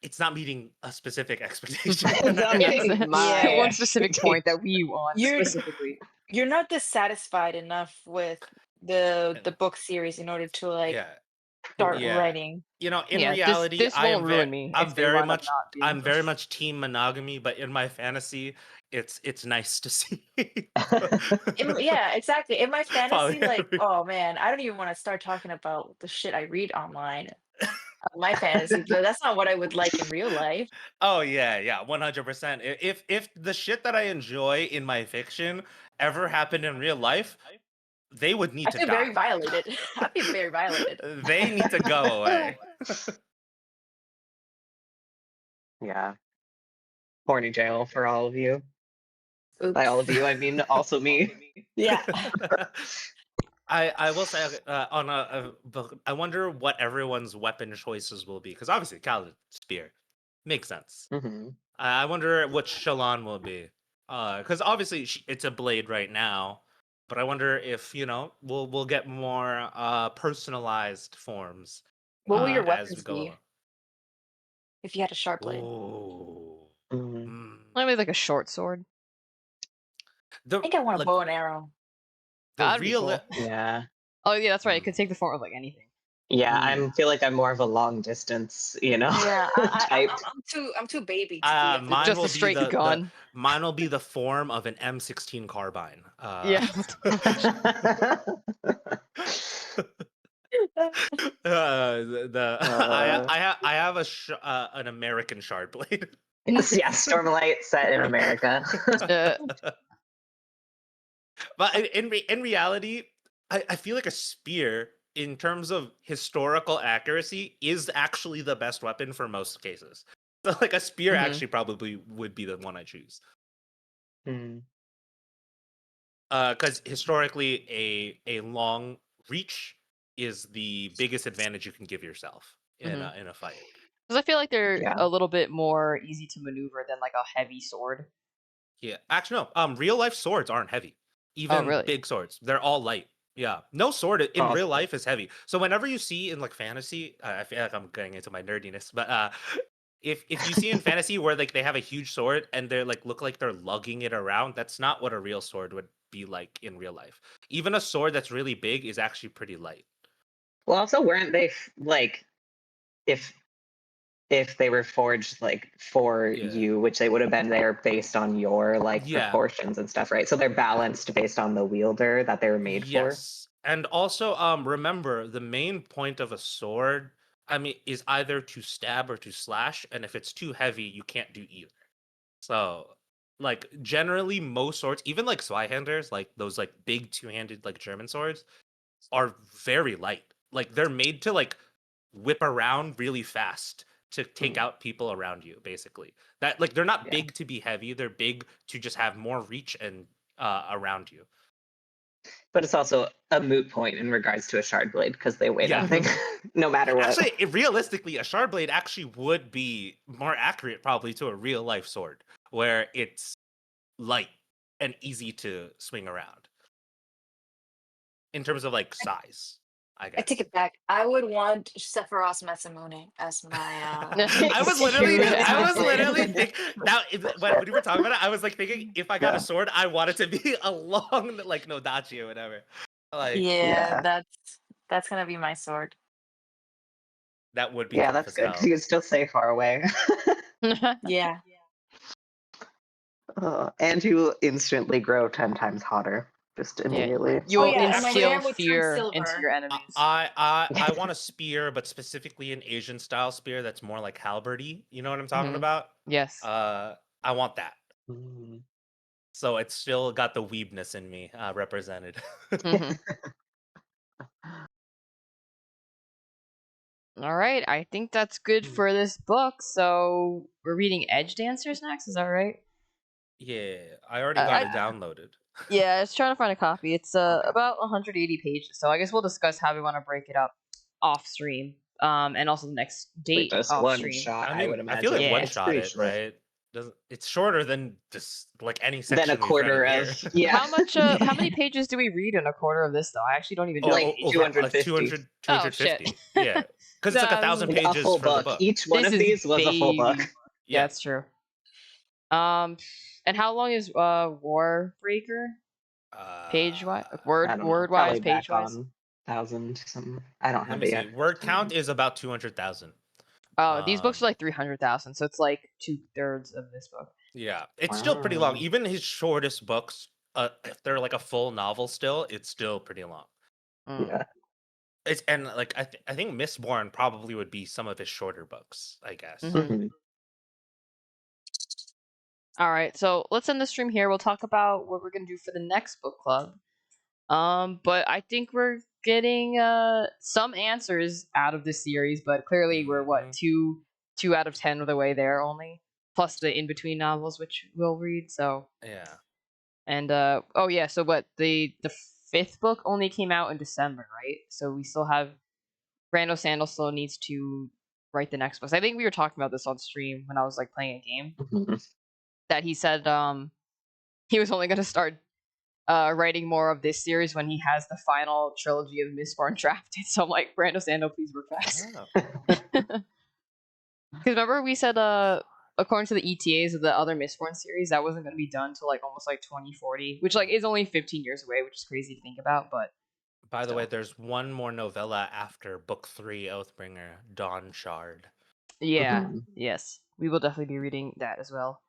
it's not meeting a specific expectation. One specific point that we want specifically. You're not dissatisfied enough with the book series in order to like start writing. You know, in reality, this won't ruin me. I'm very much team monogamy, but in my fantasy, it's nice to see. Yeah, exactly. In my fantasy, like, oh man, I don't even want to start talking about the shit I read online. My fantasy, but that's not what I would like in real life. Oh yeah, 100%. If the shit that I enjoy in my fiction ever happened in real life, they would need to die. I feel very violated. I feel very violated. They need to go away. Yeah. Horny jail for all of you. Oops. By all of you, I mean also me. Yeah. I will say I wonder what everyone's weapon choices will be, because obviously Khaled spear makes sense. I wonder what Shallan will be, because obviously it's a blade right now, but I wonder if we'll get more personalized forms. What will your weapons be? If you had a sharp blade, Maybe like a short sword. I think I want a bow and arrow. That'd be cool. Yeah. Oh yeah, that's right. It could take the form of like anything. Yeah, I feel like I'm more of a long distance, Yeah, type. I'm too baby to be a Mine Just will a be straight gun. mine will be the form of an M16 carbine. Yeah. I have an American shard blade. Yes, Stormlight set in America. But in reality, I feel like a spear, in terms of historical accuracy, is actually the best weapon for most cases. So like a spear actually probably would be the one I choose. Because historically, a long reach is the biggest advantage you can give yourself in a fight. Because I feel like they're a little bit more easy to maneuver than like a heavy sword. Yeah, actually no. Real life swords aren't heavy. Even really? big swords, they're all light. Yeah, no sword in real life is heavy. So whenever you see in like fantasy, I feel like I'm getting into my nerdiness, but if you see in fantasy where like they have a huge sword and they're like look like they're lugging it around, that's not what a real sword would be like in real life. Even a sword that's really big is actually pretty light. Well, also, weren't they like if they were forged like for you, which they would have been there based on your like proportions and stuff, right? So they're balanced based on the wielder that they were made for. Yes. And also remember, the main point of a sword, I mean, is either to stab or to slash, and if it's too heavy, you can't do either. So like generally most swords, even like Zweihanders, like those like big two-handed like German swords, are very light. Like they're made to like whip around really fast to take out people around you, basically. That like they're not big to be heavy, they're big to just have more reach and around you. But it's also a moot point in regards to a shard blade because they weigh nothing, no matter what. Actually, realistically, a shard blade actually would be more accurate probably to a real life sword, where it's light and easy to swing around. In terms of like size, I guess. I take it back. I would want Sephiroth Masamune as my. I was literally thinking now when we were talking about it, I was like thinking if I got a sword, I want it to be a long like Nodachi or whatever. Like that's gonna be my sword. That would be tough that's as good hell. because you can still stay far away. Yeah. And you instantly grow 10 times hotter. Just immediately. You will and my instill hair would turn fear silver. into your enemies. I want a spear, but specifically an Asian style spear that's more like halberdy. You know what I'm talking about? Yes. I want that. So it's still got the weebness in me represented. All right, I think that's good for this book. So we're reading Edge Dancers next, is that right? Yeah, I already got it downloaded. Yeah, I was trying to find a copy. It's about 180 pages, so I guess we'll discuss how we want to break it up off stream, and also the next date just off one stream. shot. I mean, would imagine. I feel like one It's shot pretty it, short. right? It's shorter than just like any section. Then a quarter of How much? How many pages do we read in a quarter of this though? I actually don't even know. Like 250. 250. Shit. Yeah, because it's like 1,000 like pages a full for book. the book. Each one of these was a full book. Yeah, that's true. And how long is Warbreaker? Page wise, word wise, page wise. 1,000 something. I don't have Let me it see. yet. Word count is about 200,000. Oh, these books are like 300,000, so it's like 2/3 of this book. Yeah, it's still pretty long. Even his shortest books, if they're like a full novel, still it's still pretty long. Yeah. It's and like I think Mistborn probably would be some of his shorter books, I guess. All right, so let's end the stream here. We'll talk about what we're gonna do for the next book club. But I think we're getting some answers out of this series, but clearly we're what two out of 10 of the way there only, plus the in between novels which we'll read. So yeah, and oh yeah, so what the 5th book only came out in December, right? So we still have Brando Sandal still needs to write the next books. I think we were talking about this on stream when I was like playing a game. That he said he was only going to start writing more of this series when he has the final trilogy of Mistborn drafted. So I'm like, Brando Sandal, please work fast. Because remember we said according to the ETAs of the other Mistborn series, that wasn't going to be done till like almost like 2040, which like is only 15 years away, which is crazy to think about. But By the So. way, there's one more novella after book 3, Oathbringer, Dawn Shard. Yeah, yes. We will definitely be reading that as well.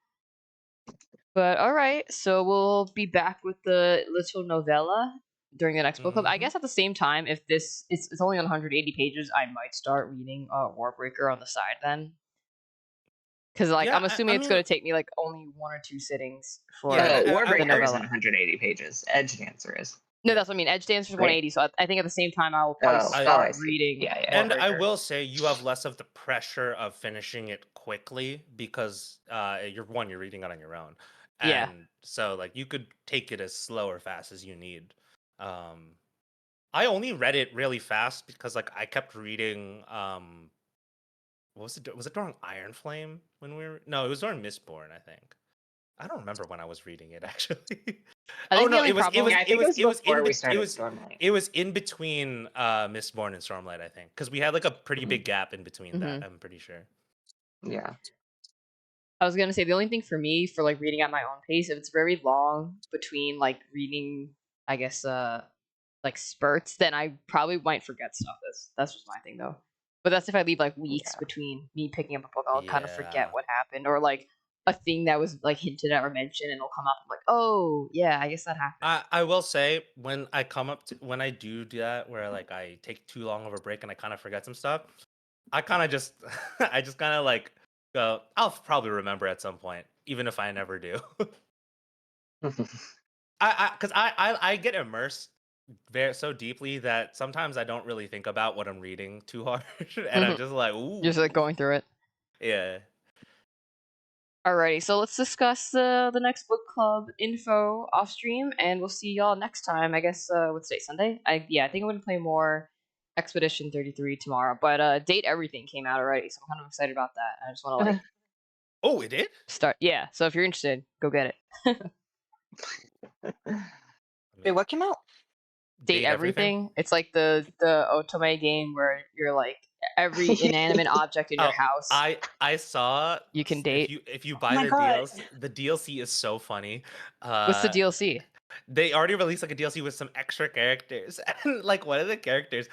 But all right, so we'll be back with the little novella during the next book club. I guess at the same time, if this it's only on 180 pages, I might start reading Warbreaker on the side then. Because like Yeah, I'm assuming I it's mean, going to take me like only 1 or 2 sittings for Yeah, the Warbreaker isn't novella. 180 pages. Edge Dancer is. No, that's what I mean. Edge Dancer is 180, so I think at the same time I will probably I start see. reading. Yeah. and I Warbreaker. will say you have less of the pressure of finishing it quickly because you're reading it on your own, Yeah. and so like you could take it as slow or fast as you need. I only read it really fast because like I kept reading. What was it? Was it during Iron Flame when we were? No, it was during Mistborn, I think. I don't remember when I was reading it actually. I Oh think the no, only problem. Yeah, I think it was before we it started was Stormlight. it was in between Mistborn and Stormlight, I think, because we had like a pretty big gap in between that. I'm pretty sure. Yeah. I was gonna say the only thing for me for like reading at my own pace, if it's very long between like reading, I guess like spurts, then I probably might forget stuff. That's just my thing though. But that's if I leave like weeks between me picking up a book, I'll kind of forget Yeah. what happened, or like a thing that was like hinted at or mentioned, and it'll come up. I'm like, oh yeah, I guess that happened. I will say when I do that where like I take too long of a break and I kind of forget some stuff, I kind of just I just kind of like go, I'll probably remember at some point, even if I never do. I get immersed so deeply that sometimes I don't really think about what I'm reading too hard, and I'm just like, ooh, Just like going through it. yeah. Alrighty, so let's discuss the next book club info off stream, and we'll see y'all next time. I guess what's today? Sunday? I think I'm gonna play more Expedition 33 tomorrow. But Date Everything came out already, so I'm kind of excited about that. I just want to like Oh, it did? start. Yeah, so if you're interested, go get it. Wait, what came out? Date Everything. It's like the Otome game where you're like every inanimate object in your house. I saw You can date. if you buy my the God. DLC. The DLC is so funny. What's the DLC? They already released like a DLC with some extra characters, and like one of the characters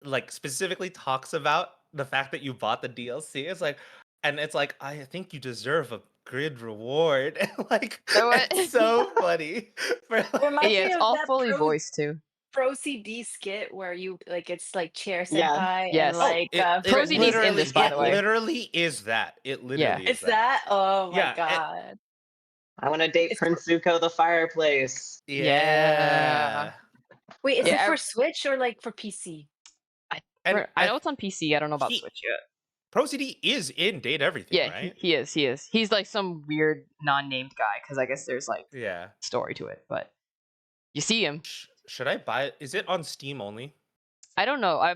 like specifically talks about the fact that you bought the DLC. It's like, and it's like, I think you deserve a good reward. And like, it's so funny. Reminds Yeah, me it's of all that fully voiced too. Pro CD skit where you like it's like Chair Yeah. Senpai Yes. and like Pro CD's in this, by the way. It literally is that. It literally is it's that. Oh my Yeah, God. I want to date Prince Zuko the fireplace. Yeah. Wait, is Yeah, it for Switch or like for PC? I know it's on PC. I don't know about he- Switch yet. Pro CD is in Date Everything, Yeah, right? he is. He is. He's like some weird non-named guy because I guess there's like Yeah. story to it. But you see him. Should I buy it? Is it on Steam only? I don't know. I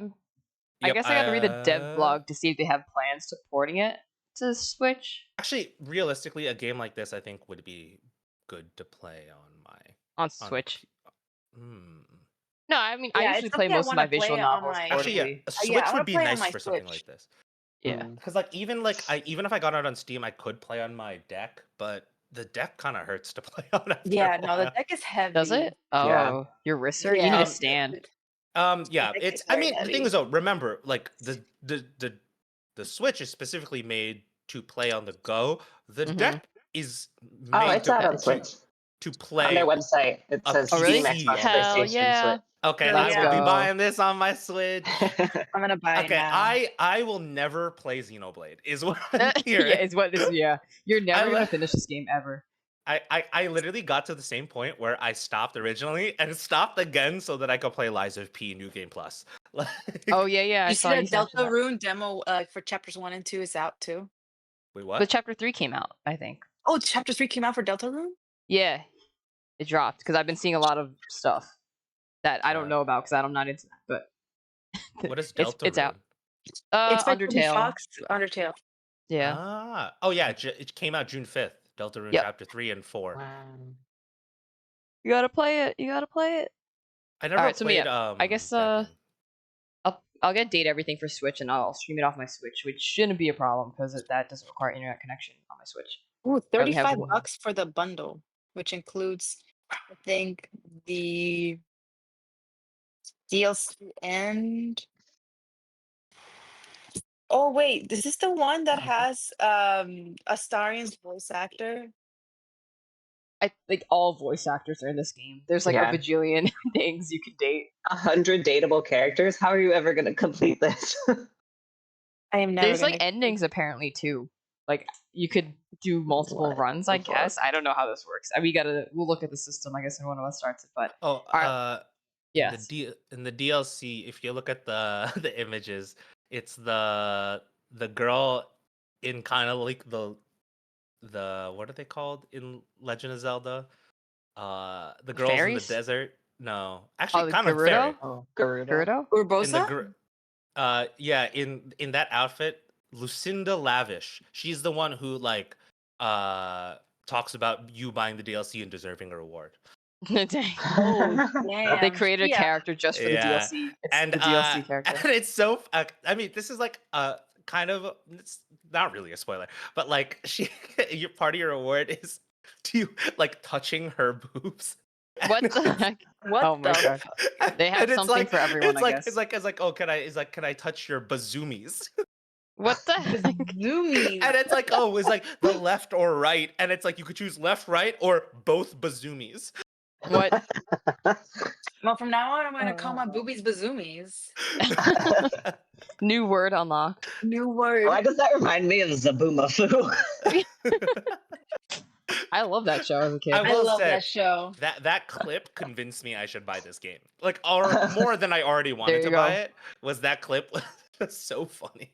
guess I got to read the dev blog to see if they have plans to porting it to Switch. Actually, realistically, a game like this I think would be good to play on Switch. Hmm. No, I mean Yeah, I it's usually play something I most of wanna my visual play on novels my- Actually, yeah, portably. a Switch I wanna would be play on nice my for something Switch. like this. Yeah. Because like even if I got it on Steam, I could play on my deck, but the deck kind of hurts to play on. After Yeah, a no, the while. deck is heavy. Does it? Oh, Yeah. your wrister? You need a stand. Yeah, deck it's. is I very mean, the thing heavy. is though, remember, like the Switch is specifically made to play on the go. The Mhm. deck is Oh, made it's out on Switch. to On play their website, it a says Oh, really? Steam, PC. Xbox, Hell PlayStation, yeah. Okay, Let's I will be go. buying this on my Switch. Switch. I'm gonna buy it Okay, now. I will never play Xenoblade. Is what I'm Yeah, hearing. it's what this. Yeah, you're never li- gonna finish this game ever. I literally got to the same point where I stopped originally and stopped again so that I could play Lies of P New Game Plus. Like, Oh yeah, I You saw see you the mention Delta that. Rune demo for chapters 1 and 2 is out too. wait, But what? chapter 3 came out, I think. Oh, chapter 3 came out for Delta Rune? Yeah, it dropped because I've been seeing a lot of stuff that I don't know about because I'm not into that. But What is Delta it's out. Rune? It's by Toby Undertale. Fox. Undertale. Yeah. Ah. Oh yeah, it came out June 5th. Delta Rune Yep. chapter 3 and 4. Wow. You gotta play it. I never Alright, so played Mia, I guess that game. I'll get Date Everything for Switch and I'll stream it off my Switch, which shouldn't be a problem because that doesn't require internet connection on my Switch. Ooh, I only have 35 one. bucks for the bundle, which includes I think the DLC end. Oh wait, is this the one that has Astarion's voice actor? I think all voice actors are in this game. There's like a bajillion things you can date. 100 dateable characters. How are you ever going to complete this? I am never. There's like endings apparently too. Like you could do multiple runs, I guess. I don't know how this works. We'll look at the system, I guess, when one of us starts it. But in the DLC, if you look at the the images, it's the girl in kind of like the what are they called in Legend of Zelda? The girls fairies? in the desert. No, actually, kind Gerudo? of fairy. Oh, Gerudo. Gerudo? Urbosa? Yeah, in that outfit, Lucinda Lavish. She's the one who like talks about you buying the DLC and deserving a reward. Dang. Oh, damn. They created a character just for the DLC. It's the DLC character. And it's so. I mean, this is like kind of. It's not really a spoiler, but like your part of your reward is to like touching her boobs. What the heck? What Oh my god! They have something for everyone, I guess. It's like oh, can I touch your bazoomies? What the heck? Zoomies. And it's like oh, it's like the left or right, and it's like you could choose left, right, or both bazoomies. What? Well, from now on, I'm going to call my boobies bazoomies. New word unlocked. New word. Why does that remind me of Zaboomafoo? I love that show as a kid. I love that show. That clip convinced me I should buy this game. Like, or more than I already wanted to buy it. Was that clip was so funny.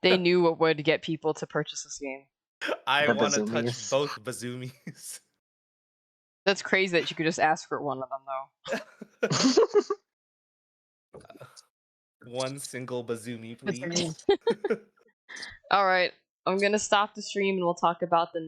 They knew what would get people to purchase this game. I want to touch both bazoomies. That's crazy that you could just ask for one of them, though. One single bazoomie, please. All right, I'm gonna stop the stream and we'll talk about the